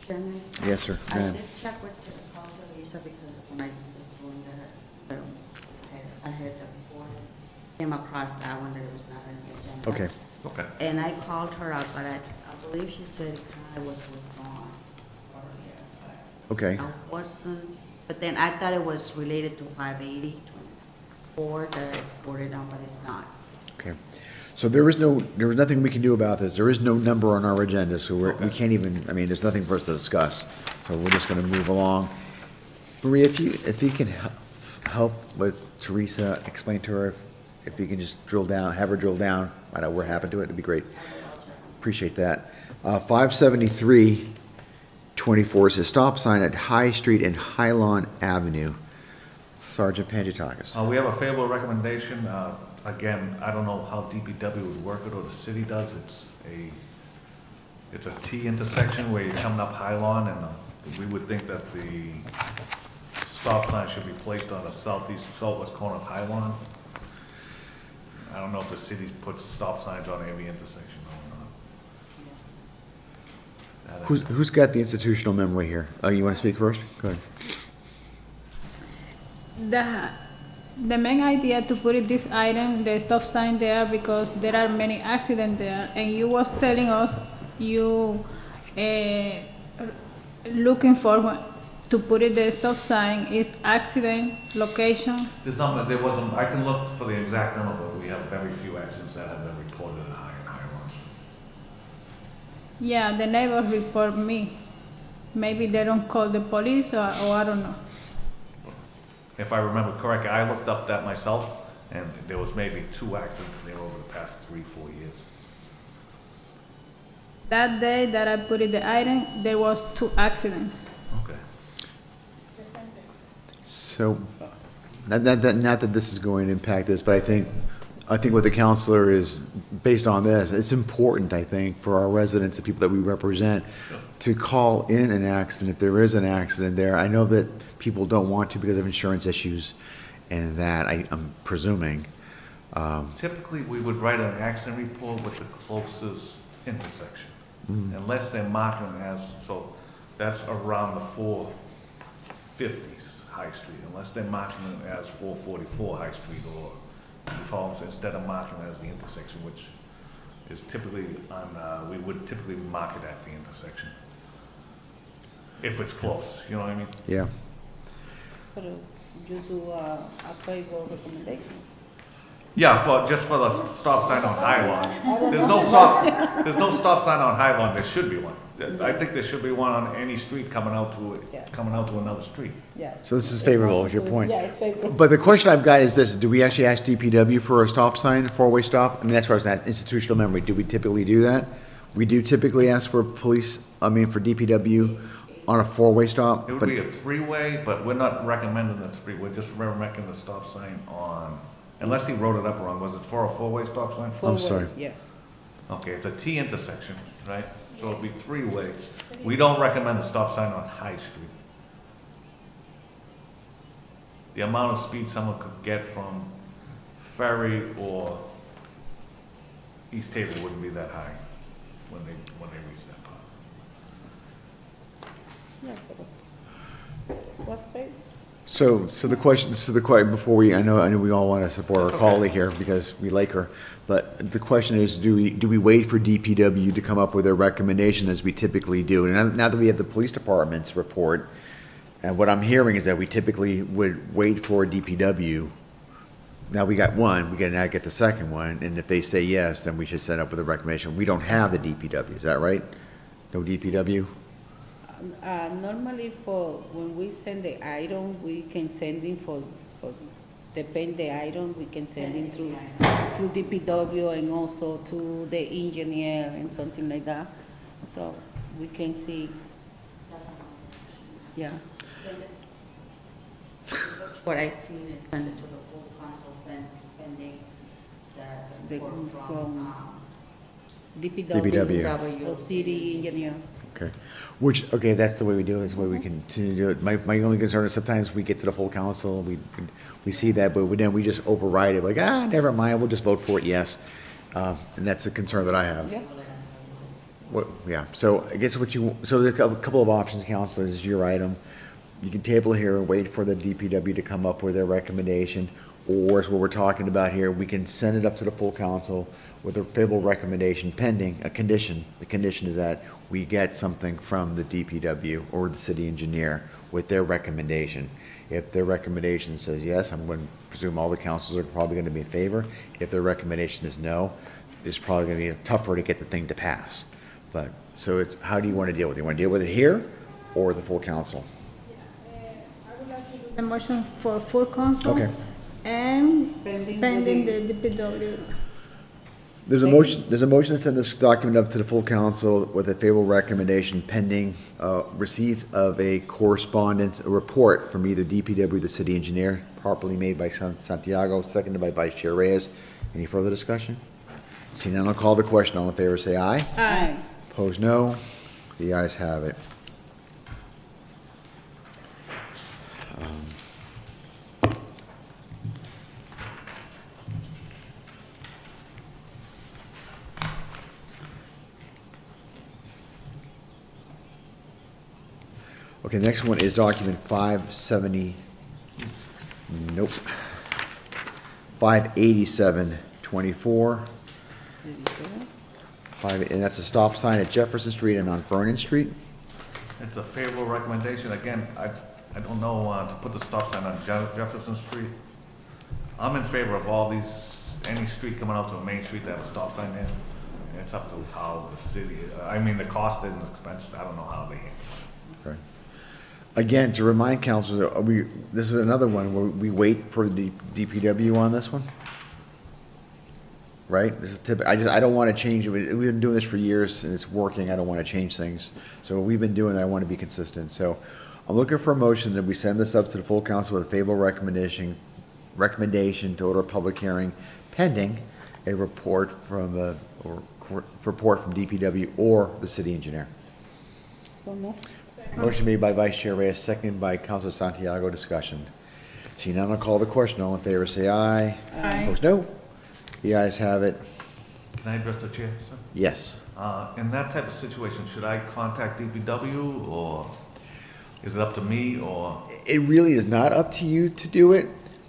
Chairman, Yes, sir. I Go ahead. did check with Lisa because when I was doing I had before this, came across that one that it was not on the agenda. Okay. Okay. And I called her up, but I believe she said it kind of was withdrawn earlier. Okay. I wasn't, but then I thought it was related to 580-24 that I forwarded on, but it's not. Okay. So there was nothing we can do about this. There is no number on our agenda, so we can't even, I mean, there's nothing for us to discuss. So we're just gonna move along. Maria, if you can help with Teresa, explain to her, if you can just drill down, have her drill down, find out what happened to it, it'd be great. Appreciate that. 573-24 is a stop sign at High Street and Highland Avenue. Sergeant Pangiatakis. We have a favorable recommendation. Again, I don't know how DPW would work it or the city does. It's a T intersection where you're coming up High Lawn, and we would think that the stop sign should be placed on the southwest corner of High Lawn. I don't know if the city puts stop signs on every intersection or not. Who's got the institutional memory here? Oh, you want to speak first? Go ahead. The main idea to put it this item, the stop sign there, because there are many accidents there, and you was telling us you looking for to put it the stop sign is accident location. There's not, there wasn't, I can look for the exact number, but we have very few accidents that have been reported in High Lawn Street. Yeah, the neighbors report me. Maybe they don't call the police or I don't know. If I remember correctly, I looked up that myself, and there was maybe 2 accidents there over the past 3-4 years. That day that I put it the item, there was 2 accidents. Okay. So, not that this is going to impact this, but I think what the counselor is, based on this, it's important, I think, for our residents, the people that we represent, to call in an accident if there is an accident there. I know that people don't want to because of insurance issues and that, I'm presuming. Typically, we would write an accident report with the closest intersection, unless they're marking it as, so that's around the 450s High Street, unless they're marking it as 444 High Street, or you follow, instead of marking it as the intersection, which is typically on, we would typically mark it at the intersection. If it's close, you know what I mean? Yeah. But you do a favorable recommendation. Yeah, just for the stop sign on High Lawn. There's no stop sign on High Lawn, there should be one. I think there should be one on any street coming out to another street. Yeah. So this is favorable, is your point? Yeah, it's favorable. But the question I've got is this: do we actually ask DPW for a stop sign, a 4-way stop? I mean, that's where I was at, institutional memory. Do we typically do that? We do typically ask for for DPW On a four-way stop? It would But be a three-way, but we're not recommending the three, we're just recommending the stop sign on, unless he wrote it up wrong, was it for a four-way stop sign? Forward, sorry. Yeah. Okay, it's a T intersection, right? So it'll be three-way. We don't recommend the stop sign on High Street. The amount of speed someone could get from Ferry or East Table wouldn't be that high when they reach that part. Yeah, but what's great? So the question, before I know we all want to support our colleague here because we like her, but the question is, do we wait for DPW to come up with their recommendation as we typically do? And now that we have the police department's report, and what I'm hearing is that we typically would wait for DPW. Now we got one, we gotta now get the second one, and if they say yes, then we should set up with a recommendation. We don't have the DPW, is that right? No DPW? Normally when we send the item, we can send in for depend the item, we can send in through DPW and also to the engineer and something like that. So we can see, yeah. What I seen is send it to the full council pending the The- report from from, DPW. Or city engineer. Okay, okay, that's the way we do it, that's the way we continue to do it. My only concern is sometimes we get to the full council, we see that, but then we just override it, like, never mind, we'll just vote for it, yes. And that's a concern that I have. Yeah. Yeah, so I guess so there are a couple of options, Counselor, this is your item. You can table it here and wait for the DPW to come up with their recommendation, or is what we're talking about here, we can send it up to the full council with a favorable recommendation pending a condition. The condition is that we get something from the DPW or the city engineer with their recommendation. If their recommendation says yes, I'm going to presume all the councils are probably going to be in favor. If their recommendation is no, it's probably going to be tougher to get the thing to pass. But, so it's, how do you want to deal with it? You want to deal with it here or the full council? The motion for full council. Okay. And Pending pending the- the DPW. There's a motion to send this document up to the full council with a favorable recommendation pending receipt of a correspondence, a report from either DPW or the city engineer, properly made by Santiago, seconded by Vice Chair Reyes. Any further discussion? Seeing none, I'll call the question. All in favor, say aye. Aye. Opposed, no. The ayes have it. Okay, the next one is document 570, nope, 58724. And that's a stop sign at Jefferson Street and on Vernon Street. It's a favorable recommendation. Again, I don't know to put the stop sign on Jefferson Street. I'm in favor of all these, any street coming out to a main street that have a stop sign in. It's up to how the city, the cost and expense, I don't know how they handle it. Okay. Again, to remind councilors, this is another one where we wait for the DPW on this one? Right? This is I don't want to change it. We've been doing this for years and it's working. I don't want to change things. So we've been doing that. I want to be consistent. So I'm looking for a motion that we send this up to the full council with a favorable recommendation to order a public hearing pending a report from DPW or the city engineer. So no. Motion made by Vice Chair Reyes, seconded by Councilor Santiago. Discussion. Seeing none, I'll call the question. All in favor, say aye. Aye. Opposed, no. The ayes have it. Can I address the chair, sir? Yes. In that type of situation, should I contact DPW or is it up to me or? It really is not up to you to do it.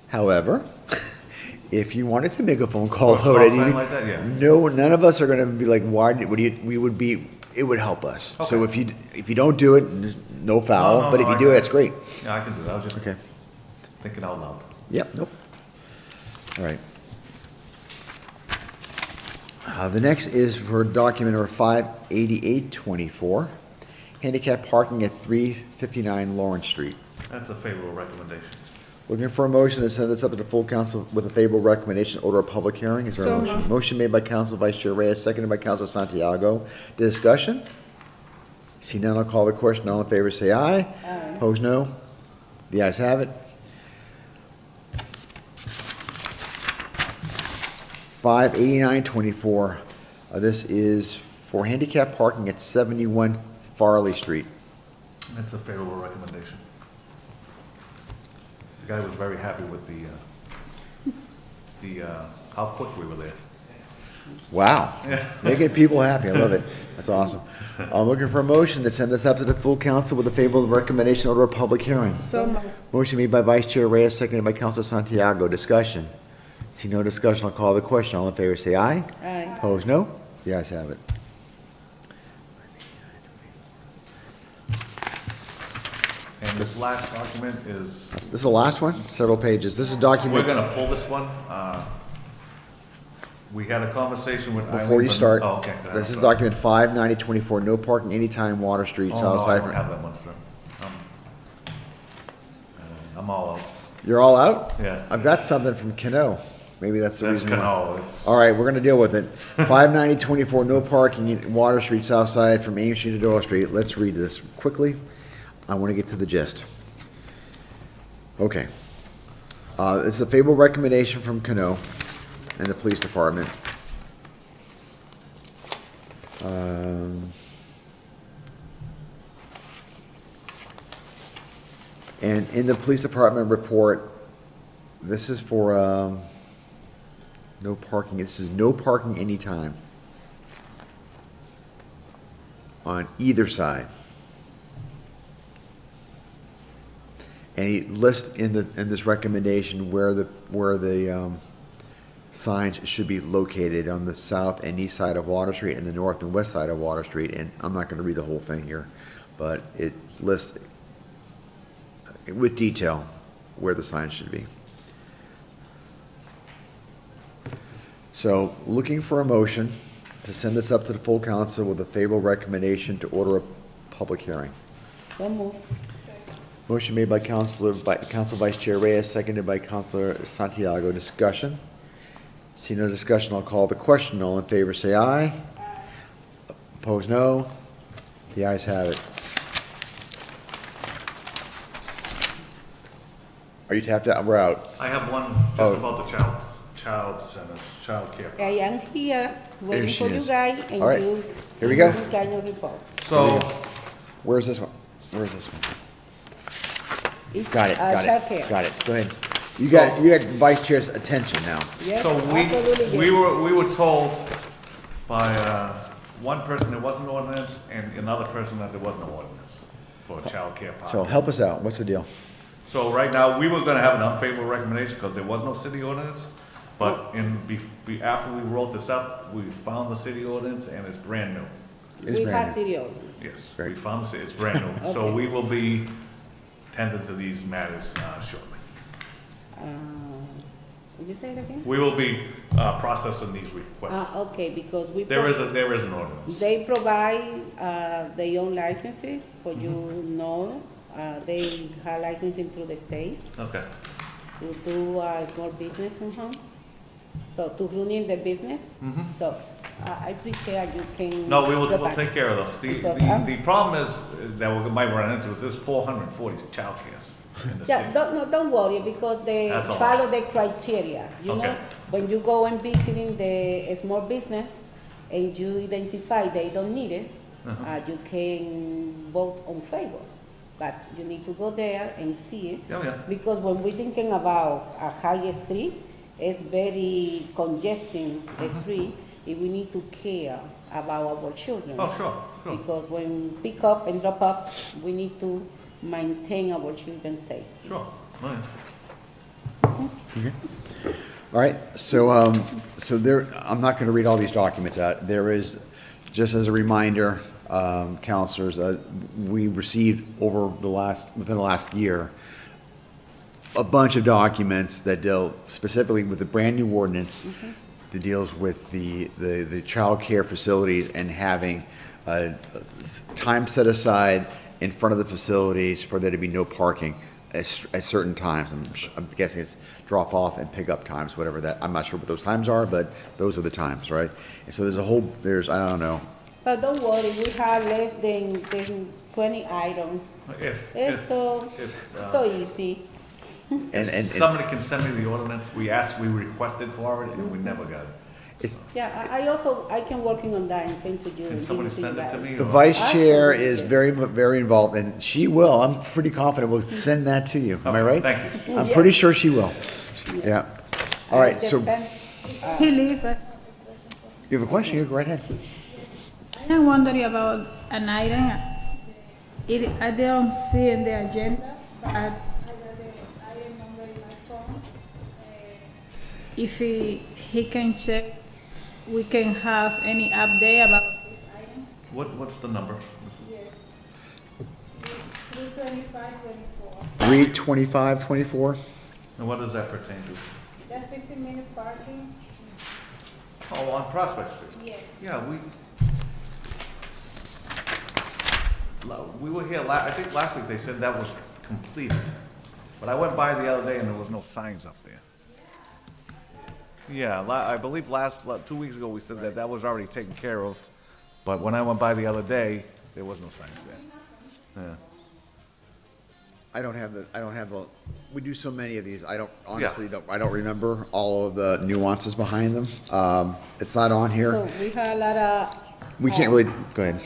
However, if you wanted to make a phone call, For a stop sign like that, yeah. no, none of us are going to be like, why? It would help us. So Okay. if you don't do it, no foul. No, But if you I do it, got that's great. Yeah, I can do that. I was just Okay. thinking out loud. Yep. Nope. All right. The next is for document number 58824, handicap parking at 359 Lawrence Street. That's a favorable recommendation. Looking for a motion to send this up to the full council with a favorable recommendation, order a public hearing. Is there a So motion? Motion made by Council Vice Chair Reyes, seconded by Council Santiago. Discussion? See none, I'll call the question. All in favor, say aye. Aye. Opposed, no. The ayes have it. 58924. This is for handicap parking at 71 Farley Street. That's a favorable recommendation. The guy was very happy with how quick we were there. Wow. Making people happy. I love it. That's awesome. I'm looking for a motion to send this up to the full council with a favorable recommendation order of public hearing. So, Motion made by Vice Chair Reyes, seconded by Councilor Santiago. Discussion. See no discussion, I'll call the question. All in favor, say aye. Aye. Opposed, no. The ayes have it. And this last document is, This is the last one, several pages. This is we're document, gonna pull this one. We had a conversation with Eileen. before you start, Oh, okay. go ahead, this is sorry. document 59024, no parking anytime, Water Street, Oh, south no, I side. don't have that one, sir. I'm all out. You're all out? Yeah. I've got something from Cano. Maybe that's the That's reason why. Canal. It's- All right, we're gonna deal with it. 59024, no parking in Water Street, south side from Ames Street to Doyle Street. Let's read this quickly. I want to get to the gist. Okay. It's a favorable recommendation from Cano and the police department. And in the police department report, this is for, no parking, this is no parking anytime on either side. And he lists in this recommendation where the signs should be located on the south and east side of Water Street and the north and west side of Water Street. And I'm not gonna read the whole thing here, but it lists with detail where the signs should be. So, looking for a motion to send this up to the full council with a favorable recommendation to order a public hearing. So move. Motion made by Council Vice Chair Reyes, seconded by Councilor Santiago. Discussion? See no discussion, I'll call the question. All in favor, say aye. Opposed, no. The ayes have it. Are you tapped out? We're out. I have one Oh. just about the child centers, child care. I am here waiting There she for you is. guys and All right. you. Here we go. you kind of report. So, Where's this one? Where's this one? It's, Got it, got childcare. it, got it. Go ahead. You got the Vice Chair's attention now. Yes, so absolutely, we yes. were told by, one person there wasn't an ordinance and another person that there was no ordinance for child care parking. So help us out. What's the deal? So right now, we were gonna have an unfavorable recommendation because there was no city ordinance. But after we wrote this up, we found the city ordinance and it's brand new. It's We brand have new. city ordinance. Yes, Great. we found it's brand new. So Okay. we will be tending to these matters shortly. Would you say it again? We will be processing these requests. Okay, because we. There is an ordinance. They provide their own licensing, for you Mm-hmm. know, they have licensing through the state Okay. to do small business in home. So to running the business. So I appreciate you can. Mm-hmm. No, go we'll back. take care of those. Because The problem is that we might run into is there's 440 childcares in the Yeah, city. don't worry, because they That's all. follow the criteria, you know? Okay. When you go and visiting the small business and you identify they don't need it, Uh-huh. you can vote on favor. But you need to go there and see it. Yeah, yeah. Because when we're thinking about a high street, it's very congesting street, and we need to care about our children. Oh, sure. Because when pick up and drop up, we need to maintain our children safe. Sure. Oh, yeah. All right, so, so there, I'm not gonna read all these documents out. There is, just as a reminder, counselors, we received within the last year, a bunch of documents that deal specifically with the brand-new ordinance that deals with the child care facilities and having time set aside in front of the facilities for there to be no parking at certain times. I'm guessing it's drop off and pick up times, whatever that, I'm not sure what those times are, but those are the times, right? And so there's, I don't know, But don't worry, we have less than 20 items. If, It's so easy. And somebody can send me the ordinance, we requested for it, and we never got it. it's, Yeah, I can working on that and send to you. Can and somebody give you send it to guys. me? the or- vice chair Absolutely. is very involved, and she will, I'm pretty confident will send that to you. Am I right? Thank you. I'm pretty sure she will. Yeah. All right, so Depends. He leave. you have a question? You go right ahead. I am wondering about an item. I don't see in the agenda, but I got the item number in my phone. If he can check, we can have any update about this item. What's the number? Yes. 32524. 32524? And what does that pertain to? That's 15-minute parking? Oh, on Prospect Street? Yes. Yeah, we were here, I think last week they said that was completed. But I went by the other day and there was no signs up there. Yeah, I believe 2 weeks ago, we said that was already taken care of. But when I went by the other day, there was no signs there. Yeah. I don't have the, we do so many of these, I don't remember all of the nuances behind them. It's not on here. So we have a lot of. We can't really, go ahead.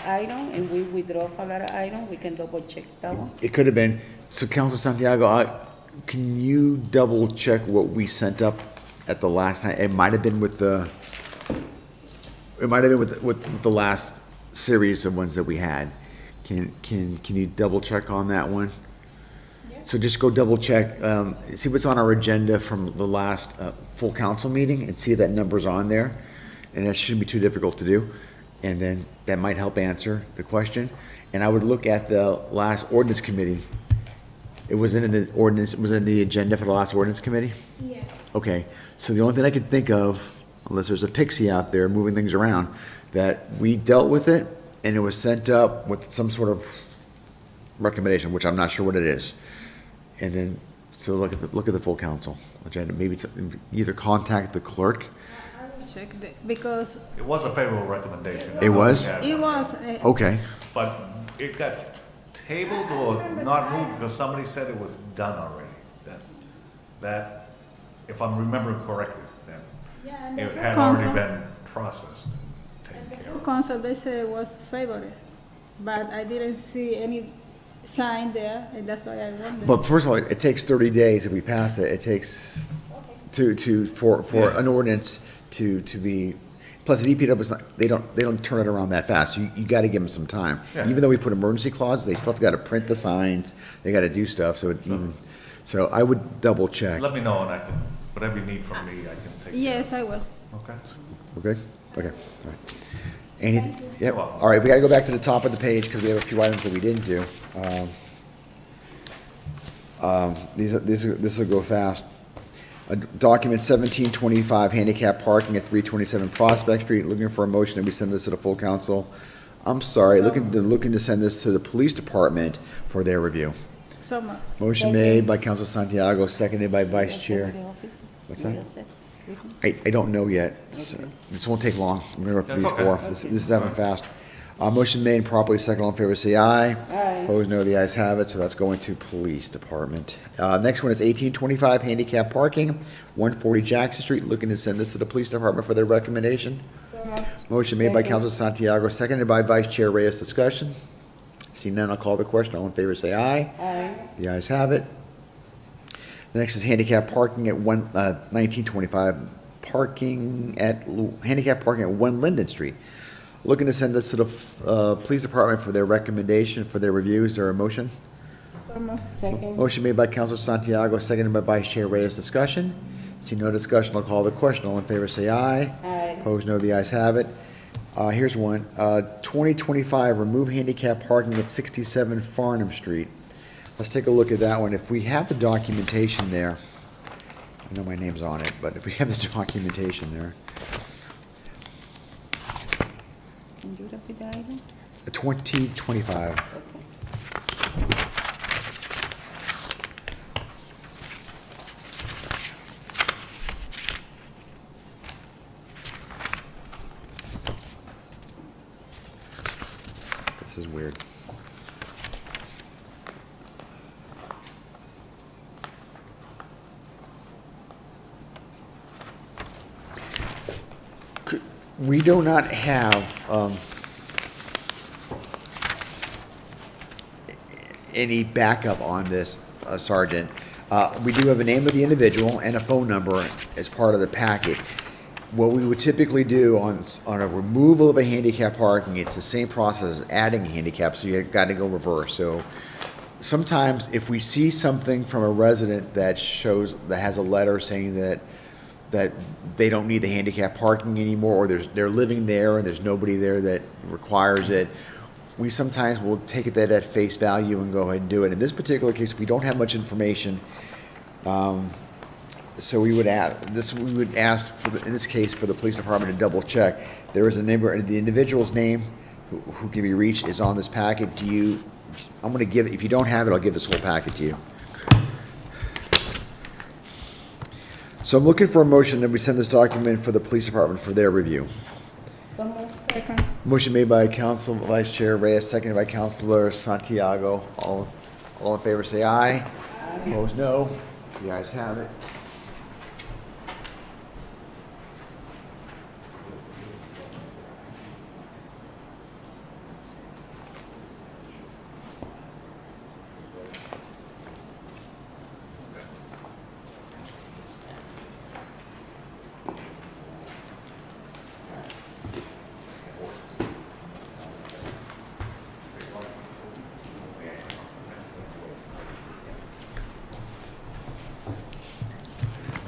Item, and we withdraw a lot of item, we can double check that one. It could have been, so Council Santiago, can you double check what we sent up at the last time? It might have been with the last series of ones that we had. Can you double check on that one? So just go double check, see what's on our agenda from the last full council meeting and see if that number's on there. And that shouldn't be too difficult to do. And then that might help answer the question. And I would look at the last ordinance committee. It wasn't in the ordinance, it was in the agenda for the last ordinance committee? Yes. Okay, so the only thing I could think of, unless there's a pixie out there moving things around, that we dealt with it and it was sent up with some sort of recommendation, which I'm not sure what it is. And then, so look at the full council agenda, maybe either contact the clerk. I will check that, because It was a favorable recommendation. It was? Yeah. it was, Okay, But it got tabled or not moved because somebody said it was done already. That, if I'm remembering correctly, then yeah, and it the had already council, been processed, and taken the care full of. council, they said it was favored, but I didn't see any sign there, and that's why I wondered. but first of all, it takes 30 days if we pass it, it takes for an ordinance to be, plus the DPW is not, they don't turn it around that fast, you gotta give them some time. Yeah. Even though we put emergency clauses, they still have to print the signs, they gotta do stuff, so I would double check. Let me know and I can, whatever you need from me, I can take care of. Yes, I will. Okay. Okay, all right. Anything, yep, You're welcome. all right, we gotta go back to the top of the page, because we have a few items that we didn't do. This will go fast. Document 1725, handicap parking at 327 Prospect Street, looking for a motion that we send this to the full council. I'm sorry, looking to send this to the police department for their review. So much. Motion made by Council Santiago, seconded by Vice Chair. What's that? I don't know yet. This won't take long. I'm gonna go through these That's okay. four. This is happening fast. Motion made and properly second, all in favor, say aye. Aye. Opposed, no, the ayes have it, so that's going to Police Department. Next one is 1825 handicap parking, 140 Jackson Street, looking to send this to the Police Department for their recommendation. Motion made by Second. Council Santiago, seconded by Vice Chair Reyes. Discussion? Seeing none, I'll call the question. All in favor, say aye. Aye. The ayes have it. The next is handicap parking at 1925, handicap parking at 1 Linden Street. Looking to send this to the Police Department for their recommendation, for their review. Is there a motion? So much. Second. Motion made by Council Santiago, seconded by Vice Chair Reyes. Discussion? See no discussion, I'll call the question. All in favor, say aye. Aye. Opposed, no, the ayes have it. Here's one. 2025, remove handicap parking at 67 Farnham Street. Let's take a look at that one. If we have the documentation there, I know my name's on it, but if we have the documentation there, Can you repeat the item? 2025. Okay. This is weird. We do not have any backup on this, Sergeant. We do have a name of the individual and a phone number as part of the packet. What we would typically do on a removal of a handicap parking, it's the same process as adding a handicap, so you got to go reverse. So sometimes if we see something from a resident that has a letter saying that they don't need the handicap parking anymore, or they're living there and there's nobody there that requires it, we sometimes will take it at face value and go ahead and do it. In this particular case, we don't have much information, so we would ask in this case for the police department to double check. There is a number, the individual's name who can be reached is on this packet. I'm going to give, if you don't have it, I'll give this whole packet to you. So I'm looking for a motion that we send this document for the police department for their review. Second. Motion made by Council Vice Chair Reyes, seconded by Councilor Santiago. All in favor say aye. Opposed, no. The ayes have it.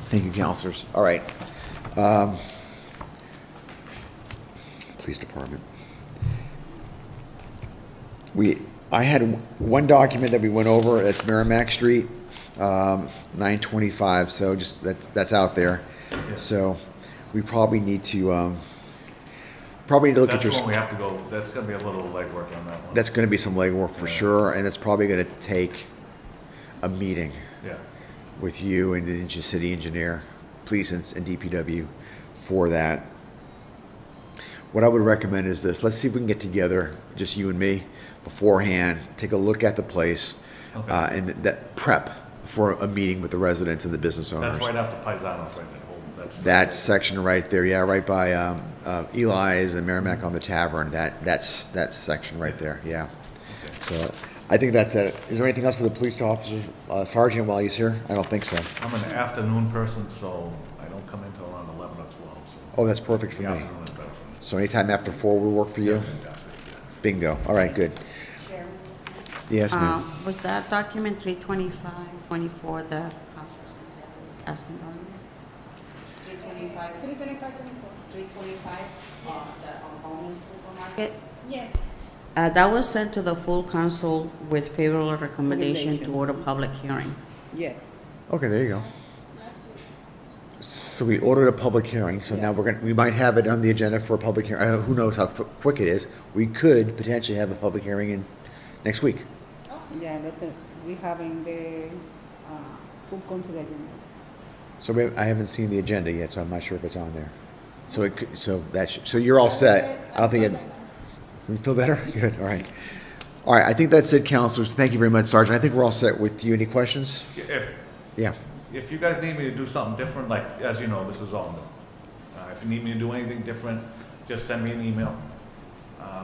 Thank you, counselors. All right. Police department. I had one document that we went over, that's Merrimack Street, 925, so just, that's out there. So we probably need to look at your. That's when we have to go, that's gonna be a little legwork on that one. That's gonna be some legwork for sure, and it's probably gonna take a meeting Yeah. with you and the city engineer, police and DPW for that. What I would recommend is this: let's see if we can get together, just you and me, beforehand, take a look at the place, Okay. and that prep for a meeting with the residents and the business owners. That's right after Paisanos, right, that's. That section right there, yeah, right by Eli's and Merrimack on the Tavern, that section right there, yeah. So I think that's it. Is there anything else for the police officers, Sergeant, while he's here? I don't think so. I'm an afternoon person, so I don't come in till around 11 or 12, so. Oh, that's perfect for The me. afternoon is better for me. So anytime after 4 will work for you? Bingo. All right, good. Yes, ma'am. Was that document 32524 the council was asking on? 325, 325, the Owners Supermarket? Yes. That was sent to the full council with favorable recommendation to order public hearing. Yes. Okay, there you go. So we ordered a public hearing, so now we might have it on the agenda for a public hearing. Who knows how quick it is? We could potentially have a public hearing next week. Yeah, but we having the full council agenda. So I haven't seen the agenda yet, so I'm not sure if it's on there. So so you're all set. I don't think it. You feel better? Good. All right. All right. I think that's it, counselors. Thank you very much, Sergeant. I think we're all set with you. Any questions? Yeah. If you guys need me to do something different, like, as you know, this is all new. If you need me to do anything different, just send me an email.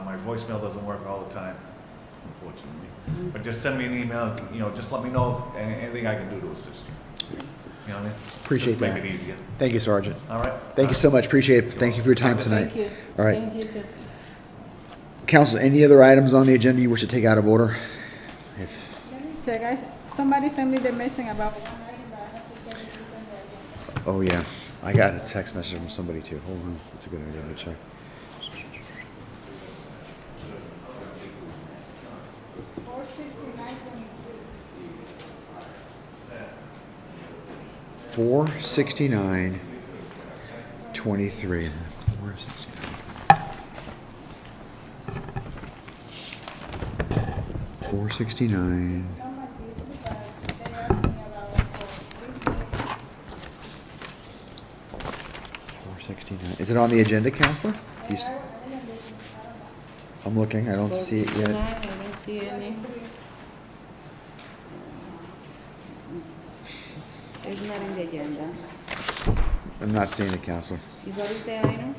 My voicemail doesn't work all the time, unfortunately. But just send me an email, just let me know if anything I can do to assist you. You know what I mean? Appreciate Just that. Make it easier. Thank you, Sergeant. All right? Thank you so much. Appreciate it. Thank you for your time tonight. Thank you. All right. Thank you too. Council, any other items on the agenda you wish to take out of order? Let me check. Somebody sent me the message about one item, but I have to check if it's on the agenda. Oh, yeah. I got a text message from somebody too. Hold on. That's a good idea to check. 469. 23. 469. 469. Is it on the agenda, Counselor? I'm looking, I don't For see it yet. tonight, I don't see any. It's not in the agenda. I'm not seeing it, Counselor. What is the item?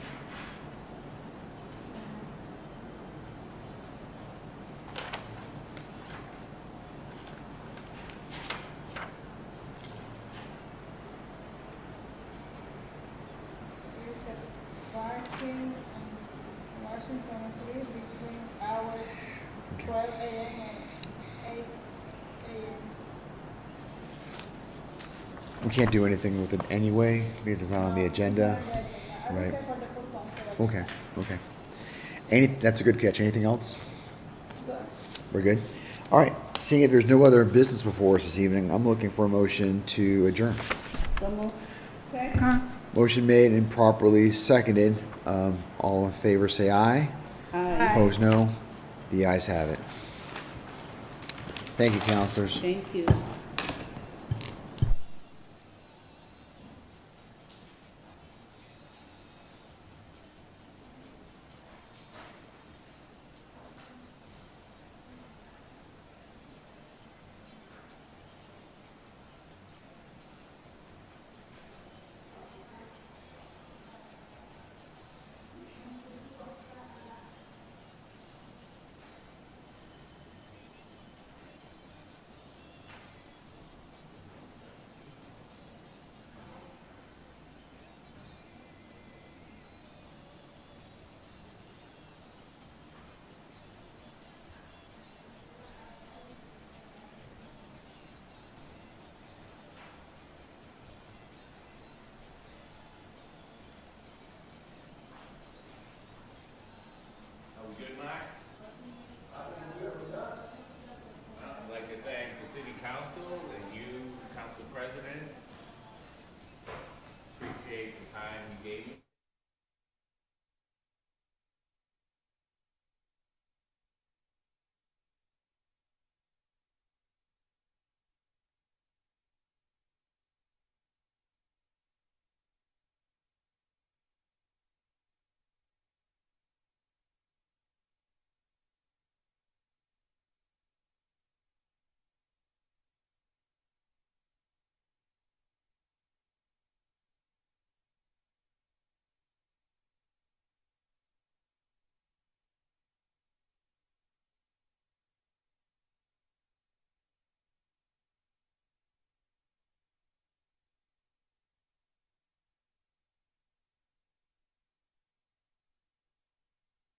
Parking on Washington Street between hours 12 a.m. and 8 a.m. We can't do anything with it anyway, because it's not on the agenda. I would Right. say for the full council. Okay, okay. That's a good catch. Anything else? Good. We're good? All right, seeing if there's no other business before us this evening, I'm looking for a motion to adjourn. So move. Second. Motion made and properly seconded. All in favor, say aye. Aye. Opposed, no. The ayes have it. Thank you, counselors. Thank you.